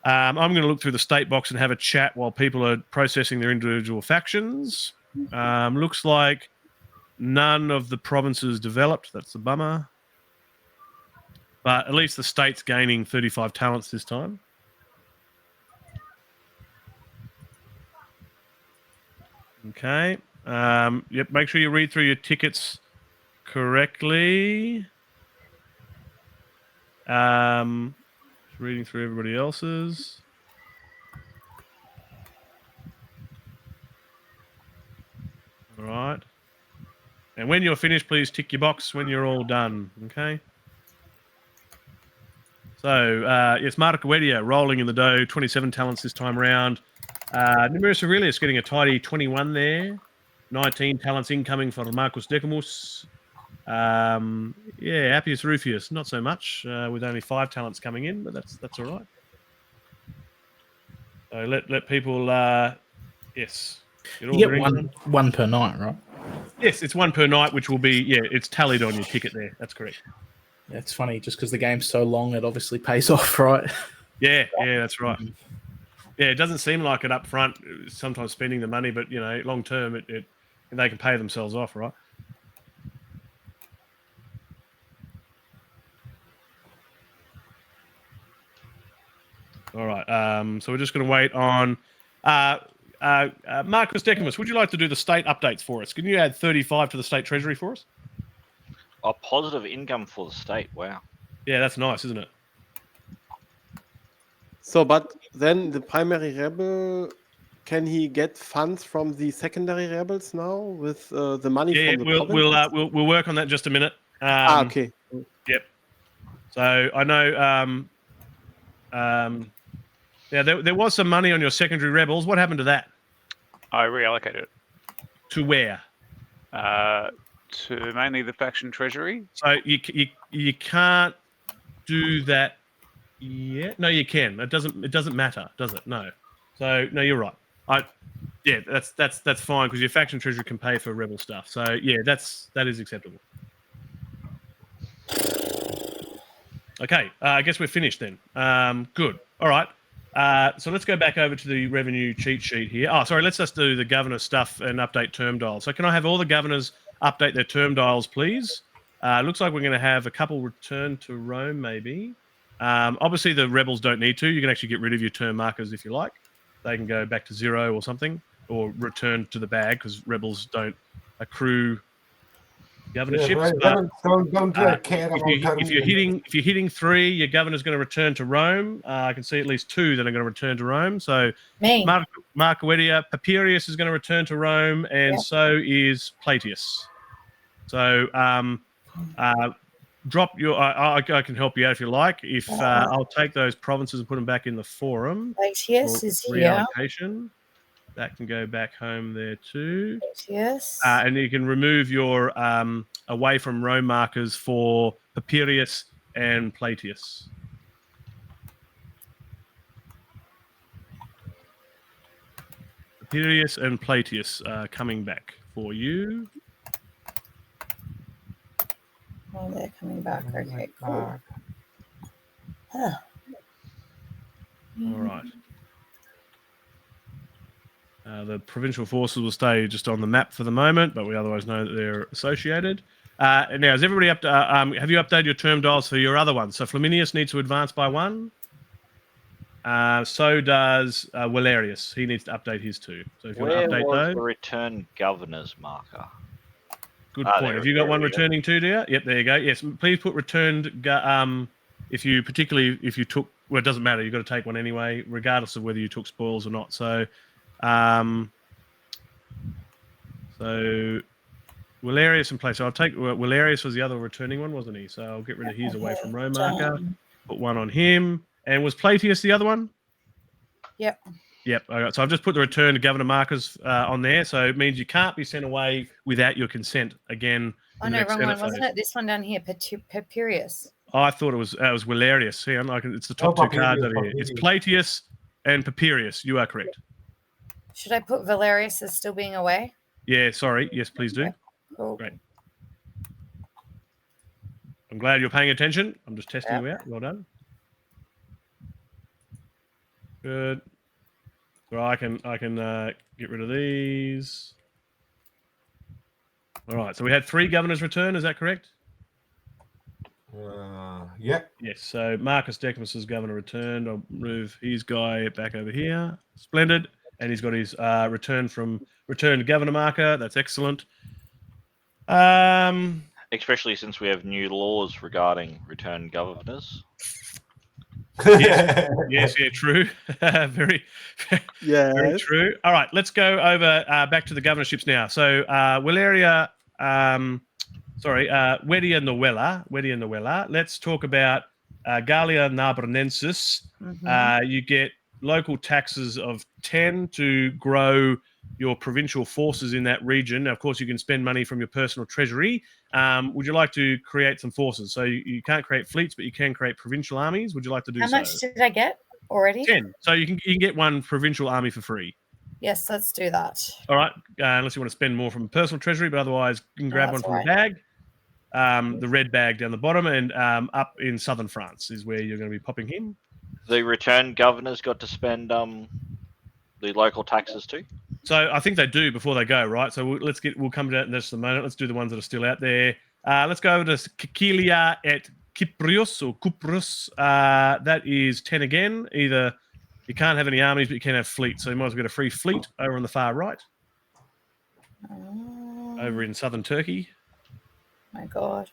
I'm going to look through the state box and have a chat while people are processing their individual factions. Looks like none of the provinces developed. That's a bummer. But at least the state's gaining 35 talents this time. Okay. Yep. Make sure you read through your tickets correctly. Reading through everybody else's. All right. And when you're finished, please tick your box when you're all done. Okay. So, yes, Marta Coetti rolling in the dough, 27 talents this time around. Numerus Aurelius getting a tidy 21 there. 19 talents incoming for Marcus Decimus. Appius Rufius, not so much, with only 5 talents coming in, but that's all right. So let people, yes. You get one per night, right? Yes, it's 1 per night, which will be, it's tallied on your ticket there. That's correct. Yeah, it's funny, just because the game's so long, it obviously pays off, right? Yeah, that's right. Yeah, it doesn't seem like it up front, sometimes spending the money, but, long term, they can pay themselves off, right? All right, so we're just going to wait on Marcus Decimus. Would you like to do the state updates for us? Can you add 35 to the state treasury for us? A positive income for the state. Wow. Yeah, that's nice, isn't it? So, but then the primary rebel, can he get funds from the secondary rebels now with the money from the provinces? we'll work on that in just a minute. Okay. Yep. So I know. There was some money on your secondary rebels. What happened to that? I reallocated it. To where? To mainly the faction treasury. So you can't do that yet. No, you can. It doesn't matter, does it? No. So no, you're right. That's fine because your faction treasury can pay for rebel stuff. So yeah, that is acceptable. Okay, I guess we're finished then. Good. All right. So let's go back over to the revenue cheat sheet here. Oh, sorry. Let's just do the governor stuff and update term dials. So can I have all the governors update their term dials, please? Looks like we're going to have a couple return to Rome, maybe. Obviously, the rebels don't need to. You can actually get rid of your term markers if you like. They can go back to 0 or something, or return to the bag because rebels don't accrue governorships. Don't care about if you're hitting 3, your governor's going to return to Rome. I can see at least 2 that are going to return to Rome. So Me. Mark Aurelius, Papirius is going to return to Rome, and so is Plautius. So drop your. I can help you out if you like. If I'll take those provinces and put them back in the forum. Plautius is here. Reallocation. That can go back home there too. Plautius. And you can remove your away from Rome markers for Papirius and Plautius. Papirius and Plautius are coming back for you. Oh, they're coming back. Okay, cool. Huh. All right. The provincial forces will stay just on the map for the moment, but we otherwise know that they're associated. Now, has everybody have you updated your term dials for your other ones? So Flaminius needs to advance by 1. So does Valerius. He needs to update his too. So if you want to update those. The return governor's marker? Good point. Have you got one returning too, do you? Yep, there you go. Yes, please put returned. If you took, well, it doesn't matter. You've got to take one anyway, regardless of whether you took spoils or not. So, Valerius in place. So I'll take Valerius was the other returning one, wasn't he? So I'll get rid of his away from Rome marker. Put one on him. And was Plautius the other one? Yep. Yep. All right. So I've just put the return to governor markers on there. So it means you can't be sent away without your consent again. Oh, no, wrong one, wasn't it? This one down here, Papirius. Oh, I thought it was Valerius. See, it's the top 2 cards over here. It's Plautius and Papirius. You are correct. Should I put Valerius as still being away? Yeah, sorry. Yes, please do. Okay, cool. Great. I'm glad you're paying attention. I'm just testing you out. Well done. Good. So I can get rid of these. All right. So we had 3 governors return. Is that correct? Yeah. Yes. So Marcus Decimus's governor returned. I'll move his guy back over here. Splendid. And he's got his return governor marker. That's excellent. Especially since we have new laws regarding return governors. Yes, true. Very true. All right, let's go over back to the governorships now. So Wedia Novella. Let's talk about Gallia Narbonensis. You get local taxes of 10 to grow your provincial forces in that region. Now, of course, you can spend money from your personal treasury. Would you like to create some forces? So you can't create fleets, but you can create provincial armies. Would you like to do so? How much did I get already? 10. So you can get one provincial army for free. Yes, let's do that. All right. Unless you want to spend more from personal treasury, but otherwise you can grab one from the bag. The red bag down the bottom, and up in southern France is where you're going to be popping him. The return governors got to spend the local taxes too? So I think they do before they go, right? So we'll come to that in just a moment. Let's do the ones that are still out there. Let's go over to Caecilia et Cyprus or Cuprus. That is 10 again. Either you can't have any armies, but you can have fleets. So you might as well get a free fleet over on the far right. Over in southern Turkey. My God.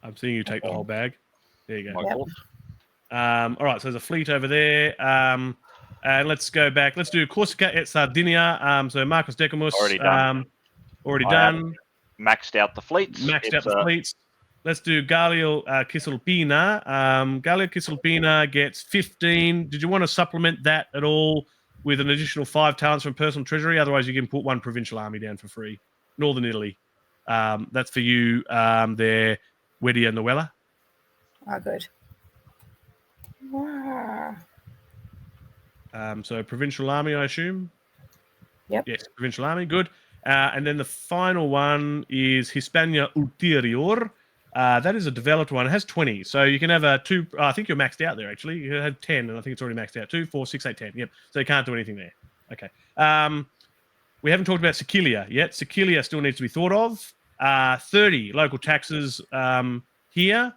I'm seeing you take the whole bag. There you go. Yep. All right, so there's a fleet over there. And let's go back. Let's do Corsica et Sardinia. So Marcus Decimus. Already done. Maxed out the fleets. Let's do Gallia Cisalpina. Gallia Cisalpina gets 15. Did you want to supplement that at all with an additional 5 talents from personal treasury? Otherwise, you can put 1 provincial army down for free. Northern Italy. That's for you there, Wedia Novella. Oh, good. Wow. So provincial army, I assume? Yep. Yes, provincial army, good. And then the final one is Hispania Ulterior. That is a developed one. It has 20. So you can have a 2. I think you're maxed out there, actually. You had 10, and I think it's already maxed out. 2, 4, 6, 8, 10. Yep. So you can't do anything there. Okay. We haven't talked about Sicilia yet. Sicilia still needs to be thought of. 30 local taxes here.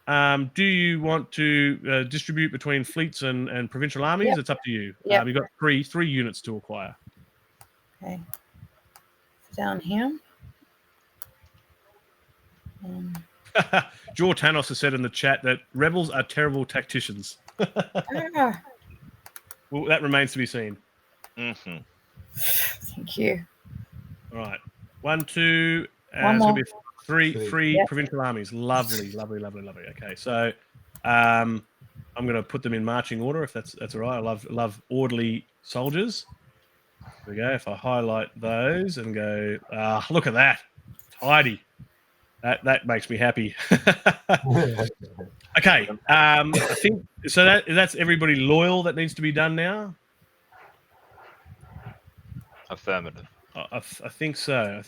Do you want to distribute between fleets and provincial armies? Yep. It's up to you. Yep. You've got three units to acquire. Okay. Down here. Jor Tanos has said in the chat that rebels are terrible tacticians. Ah, Well, that remains to be seen. Mm-hmm. thank you. All right. 1, 2, One it's going more. to be three Yep. provincial armies. Lovely, lovely, lovely, lovely. Okay, so I'm going to put them in marching order if that's all right. I love orderly soldiers. There we go. If I highlight those and go, look at that, tidy. That makes me happy. Okay, I think so. That's everybody loyal that needs to be done now. Affirmative. I think so.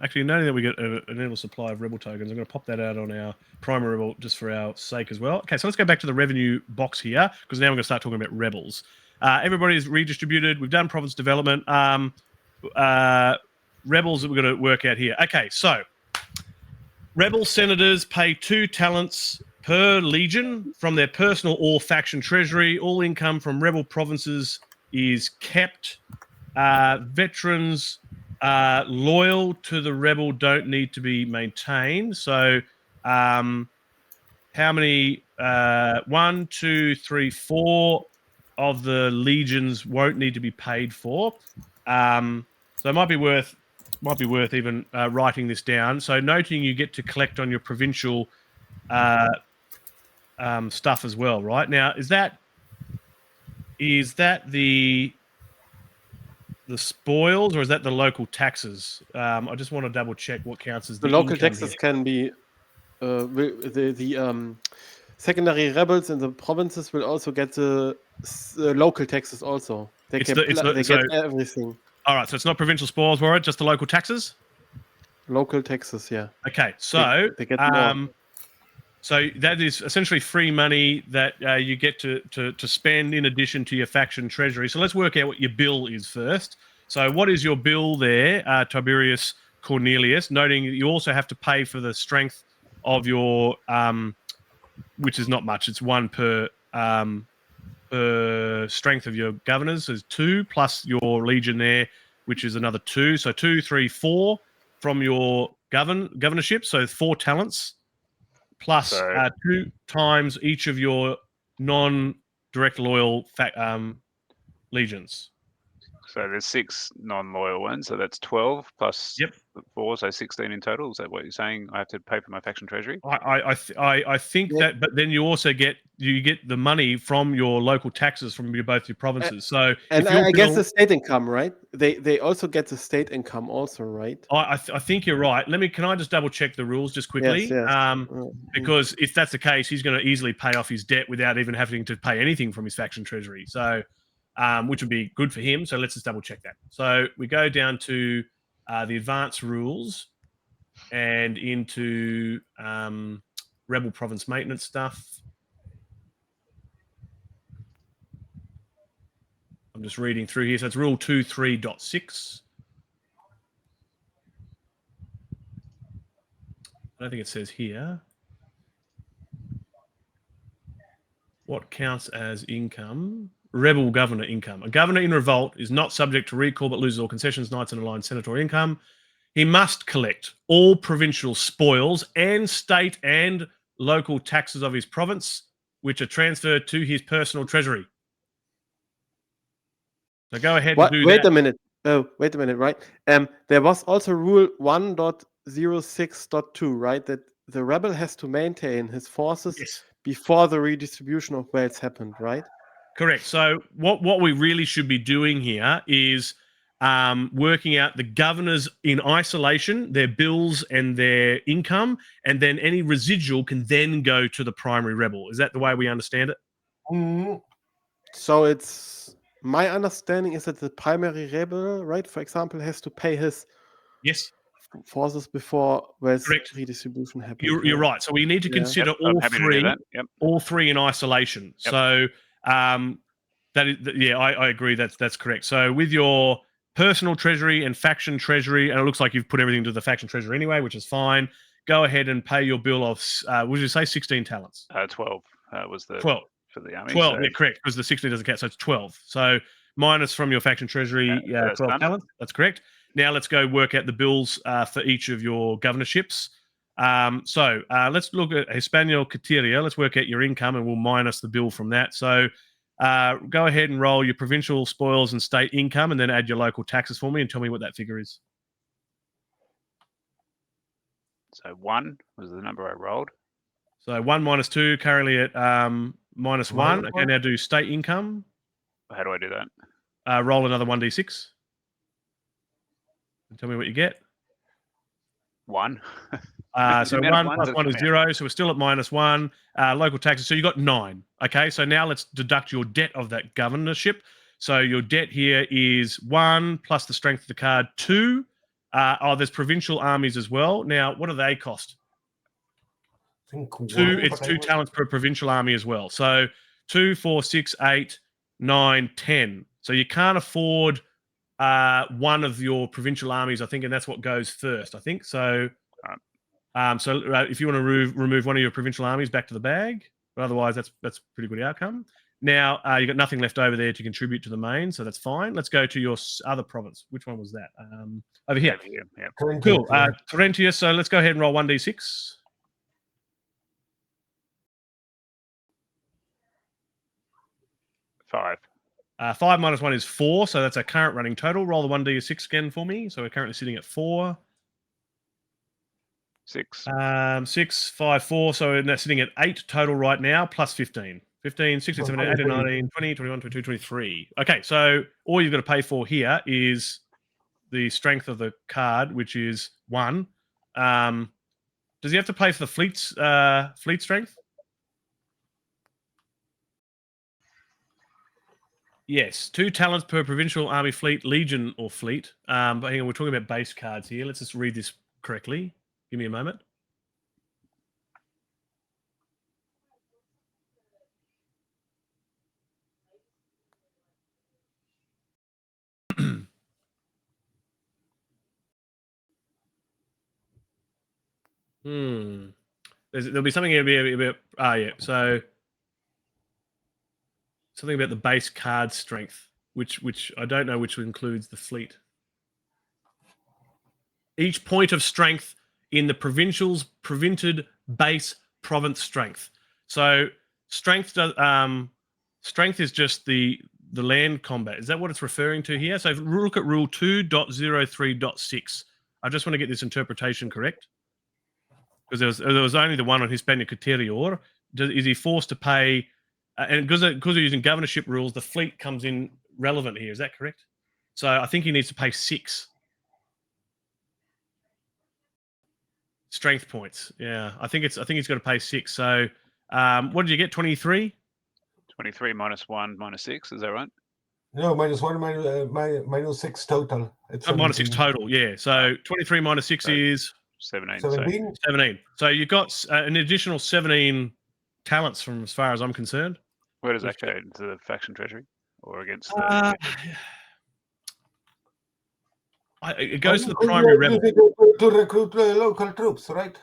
Actually, noting that we get an enable supply of rebel tokens, I'm going to pop that out on our primary rebel just for our sake as well. Okay, so let's go back to the revenue box here because now we're going to start talking about rebels. Everybody's redistributed. We've done province development. Rebels that we're going to work out here. Okay, so rebel senators pay 2 talents per legion from their personal or faction treasury. All income from rebel provinces is kept. Veterans loyal to the rebel don't need to be maintained. So how many 1, 2, 3, 4 of the legions won't need to be paid for. So it might be worth even writing this down. So noting you get to collect on your provincial stuff as well, right? Now, is that the spoils, or is that the local taxes? I just want to double check what counts as The local taxes can be the secondary rebels in the provinces will also get the local taxes also. They get everything. All right, so it's not provincial spoils, were it? Just the local taxes? Local taxes, yeah. Okay, so they get more. So that is essentially free money that you get to spend in addition to your faction treasury. So let's work out what your bill is first. So what is your bill there, Tiberius Cornelius? Noting that you also have to pay for the strength of your, which is not much. It's 1 per strength of your governors. So 2 plus your legion there, which is another 2. So 2, 3, 4 from your governorship. So 4 talents. Plus 2 times each of your non-direct loyal legions. So there's 6 non-loyal ones, so that's 12 plus Yep. 4, so 16 in total. Is that what you're saying? I have to pay for my faction treasury? I think that, but then you also get the money from your local taxes from both your provinces. So and I guess the state income, right? They also get the state income also, right? I think you're right. Can I just double check the rules just quickly? Yes. Because if that's the case, he's going to easily pay off his debt without even having to pay anything from his faction treasury. So, which would be good for him. So let's just double check that. So we go down to the advanced rules and into rebel province maintenance stuff. I'm just reading through here. So it's rule 2.3.6. I don't think it says here. What counts as income? Rebel governor income. A governor in revolt is not subject to recall but loses all concessions, knights, and aligned senator income. He must collect all provincial spoils and state and local taxes of his province, which are transferred to his personal treasury. So go ahead and do that. Wait a minute. Oh, wait a minute, right? There was also rule 1.06.2, right? That the rebel has to maintain his forces before the redistribution of wealth happened, right? Correct. So what we really should be doing here is working out the governors in isolation, their bills and their income, and then any residual can then go to the primary rebel. Is that the way we understand it? So it's my understanding is that the primary rebel, right, for example, has to pay his forces before wealth Correct. redistribution happens. You're right. So we need to Yeah. consider I'm all happy to do three, that. Yep. all three in isolation. Yep. So that is, yeah, I agree. That's correct. So with your personal treasury and faction treasury, and it looks like you've put everything to the faction treasury anyway, which is fine. Go ahead and pay your bill of, would you say 16 talents? 12 was the 12. for the army. 12, so yeah, correct, because the 16 doesn't count, so it's 12. So minus from your faction treasury, Yeah, that's 12 done. talents. That's correct. Now let's go work out the bills for each of your governorships. So let's look at Hispaniola Cateria. Let's work out your income, and we'll minus the bill from that. So go ahead and roll your provincial spoils and state income, and then add your local taxes for me, and tell me what that figure is. So 1 was the number I rolled. So 1 minus 2, currently at minus 1. Okay, one. now do state income. How do I do that? Roll another 1d6. And tell me what you get. 1. So The amount of 1 ones plus that 1 is come 0, so we're still at minus 1. Local taxes, so you got 9. Okay, so now let's deduct your debt of that governorship. So your debt here is 1 plus the strength of the card, 2. There's provincial armies as well. Now, what do they cost? I think 2. one, It's but 2 talents per provincial army as well. So 2, 4, 6, 8, 9, 10. So you can't afford one of your provincial armies, I think, and that's what goes first, I think. So if you want to remove one of your provincial armies back to the bag, but otherwise that's a pretty good outcome. Now you've got nothing left over there to contribute to the main, so that's fine. Let's go to your other province. Which one was that? Over here. Yeah. Cool. Torrentia. So let's go ahead and roll 1d6. Five. 5 minus 1 is 4, so that's our current running total. Roll the 1d6 again for me. So we're currently sitting at 4. 6. 6, 5, 4. So we're now sitting at 8 total right now, plus 15. 15, 16, 17, 18, 19, 20, 21, 22, 23. Okay, so all you've got to pay for here is the strength of the card, which is 1. Does he have to pay for the fleet strength? Yes, 2 talents per provincial army fleet, legion or fleet. But hang on, we're talking about base cards here. Let's just read this correctly. Give me a moment. There'll be something about so something about the base card strength, which I don't know which includes the fleet. Each point of strength in the provincial's prevented base province strength. So strength is just the land combat. Is that what it's referring to here? So if we look at rule 2.03.6. I just want to get this interpretation correct, because there was only the one on Hispania Caterior. Is he forced to pay? And because we're using governorship rules, the fleet comes in relevant here. Is that correct? So I think he needs to pay 6 strength points. Yeah, I think he's got to pay 6. So what did you get? 23. 23 minus 1 minus 6. Is that right? No, minus 1, minus 6 total. It's Minus 6 total. Yeah. So 23 minus 6 So is 17. 17. 17. So you've got an additional 17 talents, from as far as I'm concerned. Where does that go? Into the faction treasury or against the? It goes to the primary rebel. To recruit local troops, right?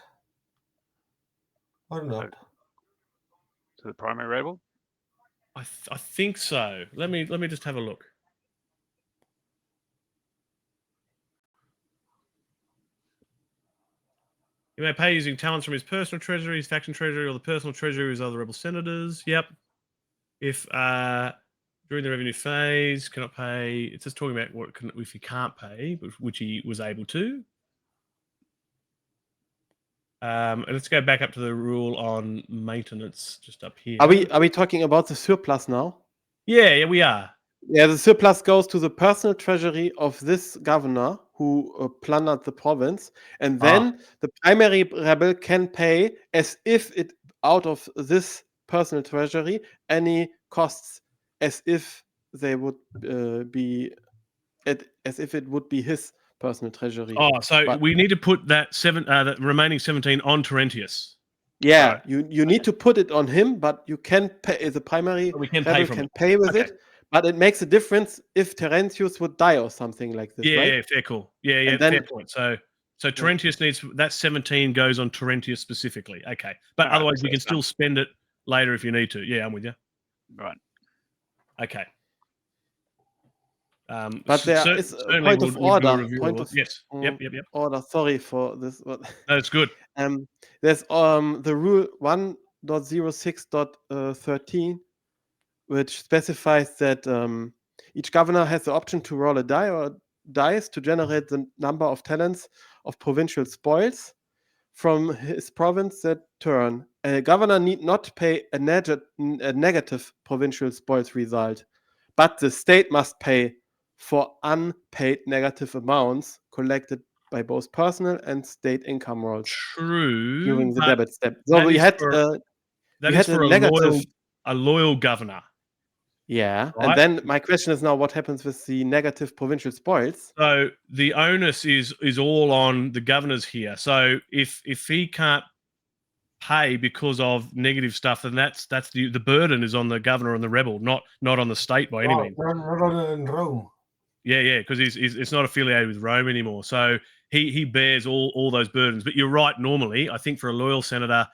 Or not? To the primary rebel? I think so. Let me just have a look. He may pay using talents from his personal treasury, his faction treasury, or the personal treasury of his other rebel senators. Yep. If during the revenue phase cannot pay, it's just talking about if he can't pay, which he was able to. And let's go back up to the rule on maintenance, just up here. Are we talking about the surplus now? Yeah, we are. Yeah, the surplus goes to the personal treasury of this governor who plundered the province, and then the primary rebel can pay as if it out of this personal treasury any costs as if they would be as if it would be his personal treasury. Oh, so But- we need to put that that remaining 17 on Terentius. Yeah, Right. you need to put it on him, but you can pay the primary We can pay rebel from can it. pay with Okay. it. But it makes a difference if Terentius would die or something like this, Yeah, right? yeah, fair call. Yeah, And fair then- point. So Terentius needs that 17 goes on Terentius specifically. Okay, but All right, otherwise so you can it's still done. spend it later if you need to. Yeah, I'm with you. Right. Okay. But there is a certainly point we'll of do a order. review Point of- of yes. Yep. order. Sorry for this. But That's good. there's the rule 1.06.13, which specifies that each governor has the option to roll a die or dice to generate the number of talents of provincial spoils from his province that turn. A governor need not pay a negative provincial spoils result, but the state must pay for unpaid negative amounts collected by both personal and state income rolls True. during the but debit step. So that we is had for- you that had is for a a negative. loyal governor. Yeah, Right. and then my question is now, what happens with the negative provincial spoils? So the onus is all on the governors here. So if he can't pay because of negative stuff, then that's the burden is on the governor and the rebel, not on the state by any means. Not on Rome. Yeah, because he's it's not affiliated with Rome anymore. So he bears all those burdens. But you're right. Normally, I think for a loyal senator,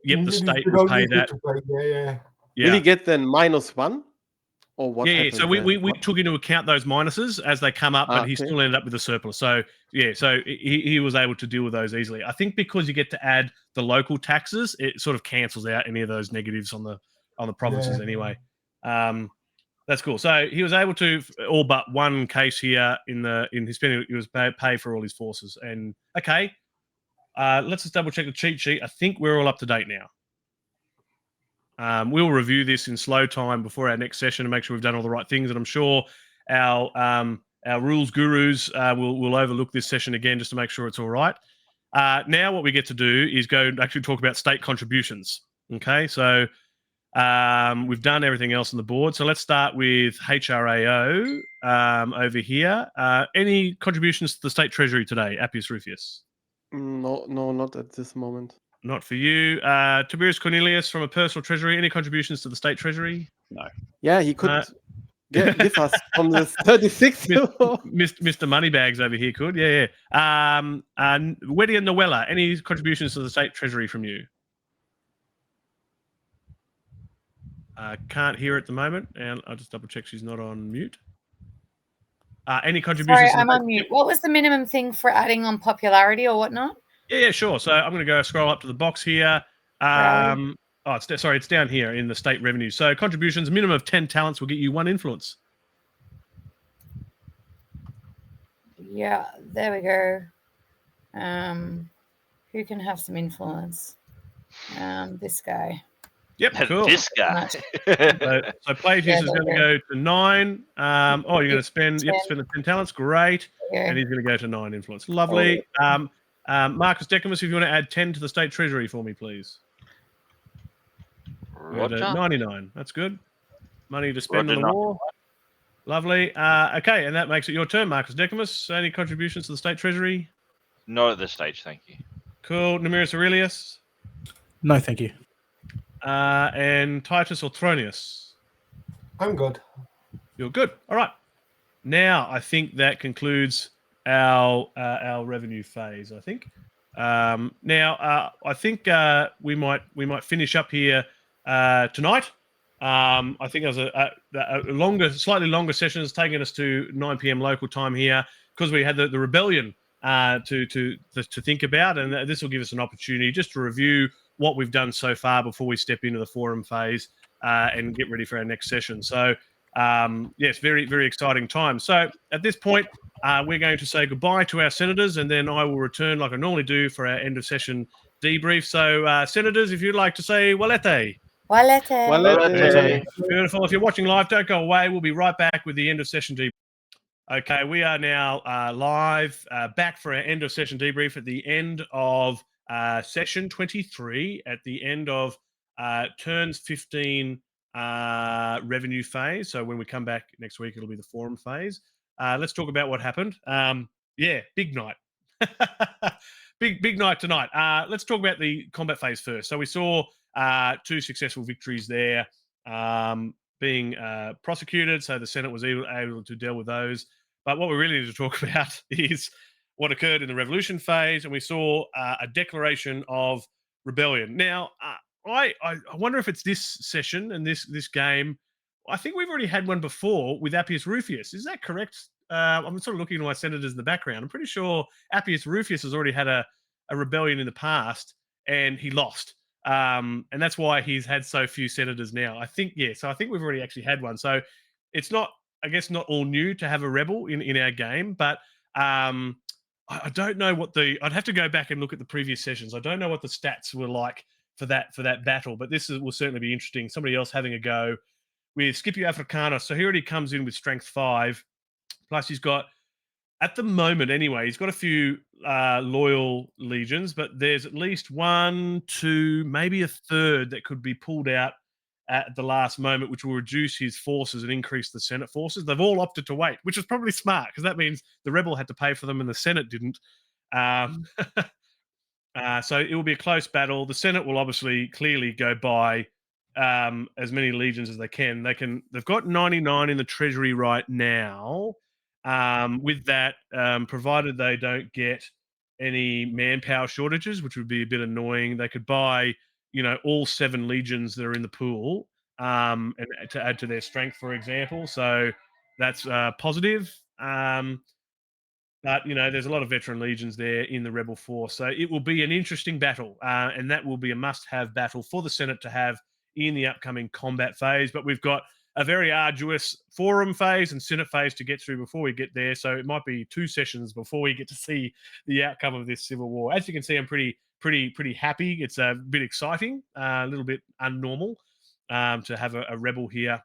yep, the state will pay that. Yeah. Will he Yeah. get then -1? Or what Yeah, happens so we then? took into account those minuses as they come up, but he Okay. still ended up with a surplus. So yeah, so he was able to deal with those easily. I think because you get to add the local taxes, it sort of cancels out any of those negatives on the provinces Yeah. anyway. That's cool. So he was able to all but one case here in his spending. He was pay for all his forces. And okay, let's just double check the cheat sheet. I think we're all up to date now. We'll review this in slow time before our next session to make sure we've done all the right things. And I'm sure our rules gurus will overlook this session again just to make sure it's all right. Now what we get to do is go and actually talk about state contributions. Okay, so we've done everything else on the board. So let's start with HRAO over here. Any contributions to the state treasury today, Appius Rufius? No, not at this moment. Not for you. Tiberius Cornelius from a personal treasury. Any contributions to the state treasury? Yeah, he could give us from the 36. Mr. Moneybags over here could. Yeah. And Weddy and Noella, any contributions to the state treasury from you? Can't hear at the moment, and I'll just double check she's not on mute. Any contributions? Sorry, I'm on mute. What was the minimum thing for adding on popularity or whatnot? Yeah, sure. So I'm going to go scroll up to the box here. It's down here in the state revenue. So contributions, minimum of 10 talents will get you 1 influence. Yeah, there we go. Who can have some influence? This guy. Yep, cool. This guy. So Plagius is going to go to 9. You're going to spend the 10 talents. Great. Yeah. And he's going to go to 9 influence. Lovely. Marcus Decimus, if you want to add 10 to the state treasury for me, please. We're at 99. That's good. Money to spend on the war. Lovely. Okay, and that makes it your turn, Marcus Decimus. Any contributions to the state treasury? Not at this stage, thank you. Cool. Numerius Aurelius. No, thank you. And Titus or Thronius. I'm good. You're good. All right. Now I think that concludes our revenue phase. I think. Now I think we might finish up here tonight. I think it was a slightly longer session. It's taken us to 9 p.m. local time here because we had the rebellion to think about, and this will give us an opportunity just to review what we've done so far before we step into the forum phase and get ready for our next session. So yes, very, very exciting time. So at this point, we're going to say goodbye to our senators, and then I will return like I normally do for our end of session debrief. So senators, if you'd like to say walete. Walete. Beautiful. If you're watching live, don't go away. We'll be right back with the end of session debrief. Okay, we are now live, back for our end of session debrief at the end of session 23, at the end of turns 15 revenue phase. So when we come back next week, it'll be the forum phase. Let's talk about what happened. Yeah, big night. big night tonight. Let's talk about the combat phase first. So we saw 2 successful victories there being prosecuted. So the Senate was able to deal with those. But what we really need to talk about is what occurred in the revolution phase. And we saw a declaration of rebellion. Now, I wonder if it's this session and this game. I think we've already had one before with Appius Rufius. Is that correct? I'm sort of looking at my senators in the background. I'm pretty sure Appius Rufius has already had a rebellion in the past, and he lost. And that's why he's had so few senators now. I think, yeah. So I think we've already actually had one. So it's not, I guess, not all new to have a rebel in our game, but I don't know what I'd have to go back and look at the previous sessions. I don't know what the stats were like for that battle, but will certainly be interesting. Somebody else having a go with Scipio Africanus. So he already comes in with strength 5. Plus, he's got, at the moment anyway, he's got a few loyal legions, but there's at least 1, 2, maybe a third that could be pulled out at the last moment, which will reduce his forces and increase the Senate forces. They've all opted to wait, which is probably smart because that means the rebel had to pay for them and the Senate didn't. So it will be a close battle. The Senate will obviously clearly go by as many legions as they can. They've got 99 in the treasury right now. With that, provided they don't get any manpower shortages, which would be a bit annoying, they could buy, all 7 legions that are in the pool, and to add to their strength, for example. So that's positive. But there's a lot of veteran legions there in the rebel force, so it will be an interesting battle, and that will be a must-have battle for the Senate to have in the upcoming combat phase. But we've got a very arduous forum phase and Senate phase to get through before we get there. So it might be 2 sessions before we get to see the outcome of this civil war. As you can see, I'm pretty happy. It's a bit exciting, a little bit unnormal to have a rebel here.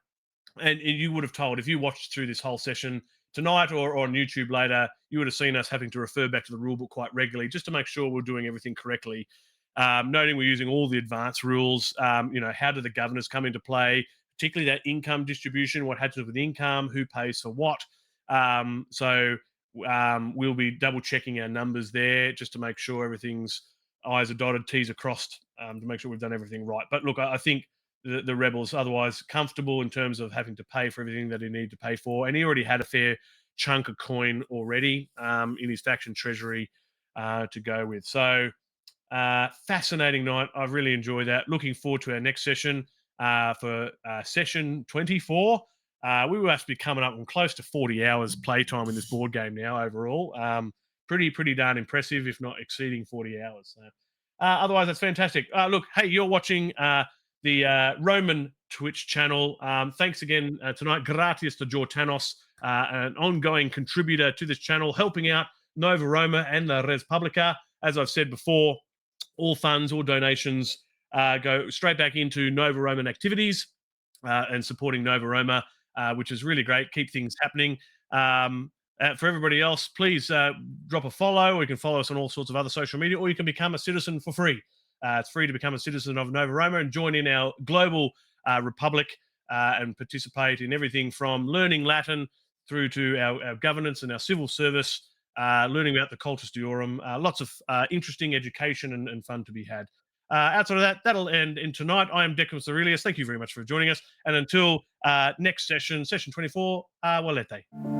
And you would have told, if you watched through this whole session tonight or on YouTube later, you would have seen us having to refer back to the rulebook quite regularly just to make sure we're doing everything correctly. Noting we're using all the advanced rules. How do the governors come into play? Particularly that income distribution, what happens with income, who pays for what. So we'll be double checking our numbers there just to make sure everything's I's are dotted, T's are crossed, to make sure we've done everything right. But look, I think the rebels otherwise comfortable in terms of having to pay for everything that he needed to pay for. And he already had a fair chunk of coin already in his faction treasury to go with. So fascinating night. I've really enjoyed that. Looking forward to our next session. For session 24, we will actually be coming up on close to 40 hours playtime in this board game now overall. Pretty darn impressive, if not exceeding 40 hours. So, otherwise, that's fantastic. Look, hey, you're watching the Roman Twitch channel. Thanks again tonight. Gratias to Jortanos, an ongoing contributor to this channel, helping out Nova Roma and the Res Publica. As I've said before, all funds, all donations go straight back into Nova Roman activities and supporting Nova Roma, which is really great. Keep things happening. For everybody else, please drop a follow. You can follow us on all sorts of other social media, or you can become a citizen for free. It's free to become a citizen of Nova Roma and join in our global republic and participate in everything from learning Latin through to our governance and our civil service, learning about the cultus deorum. Lots of interesting education and fun to be had. Outside of that, that'll end in tonight. I am Decimus Aurelius. Thank you very much for joining us. And until next session, session 24, Walete.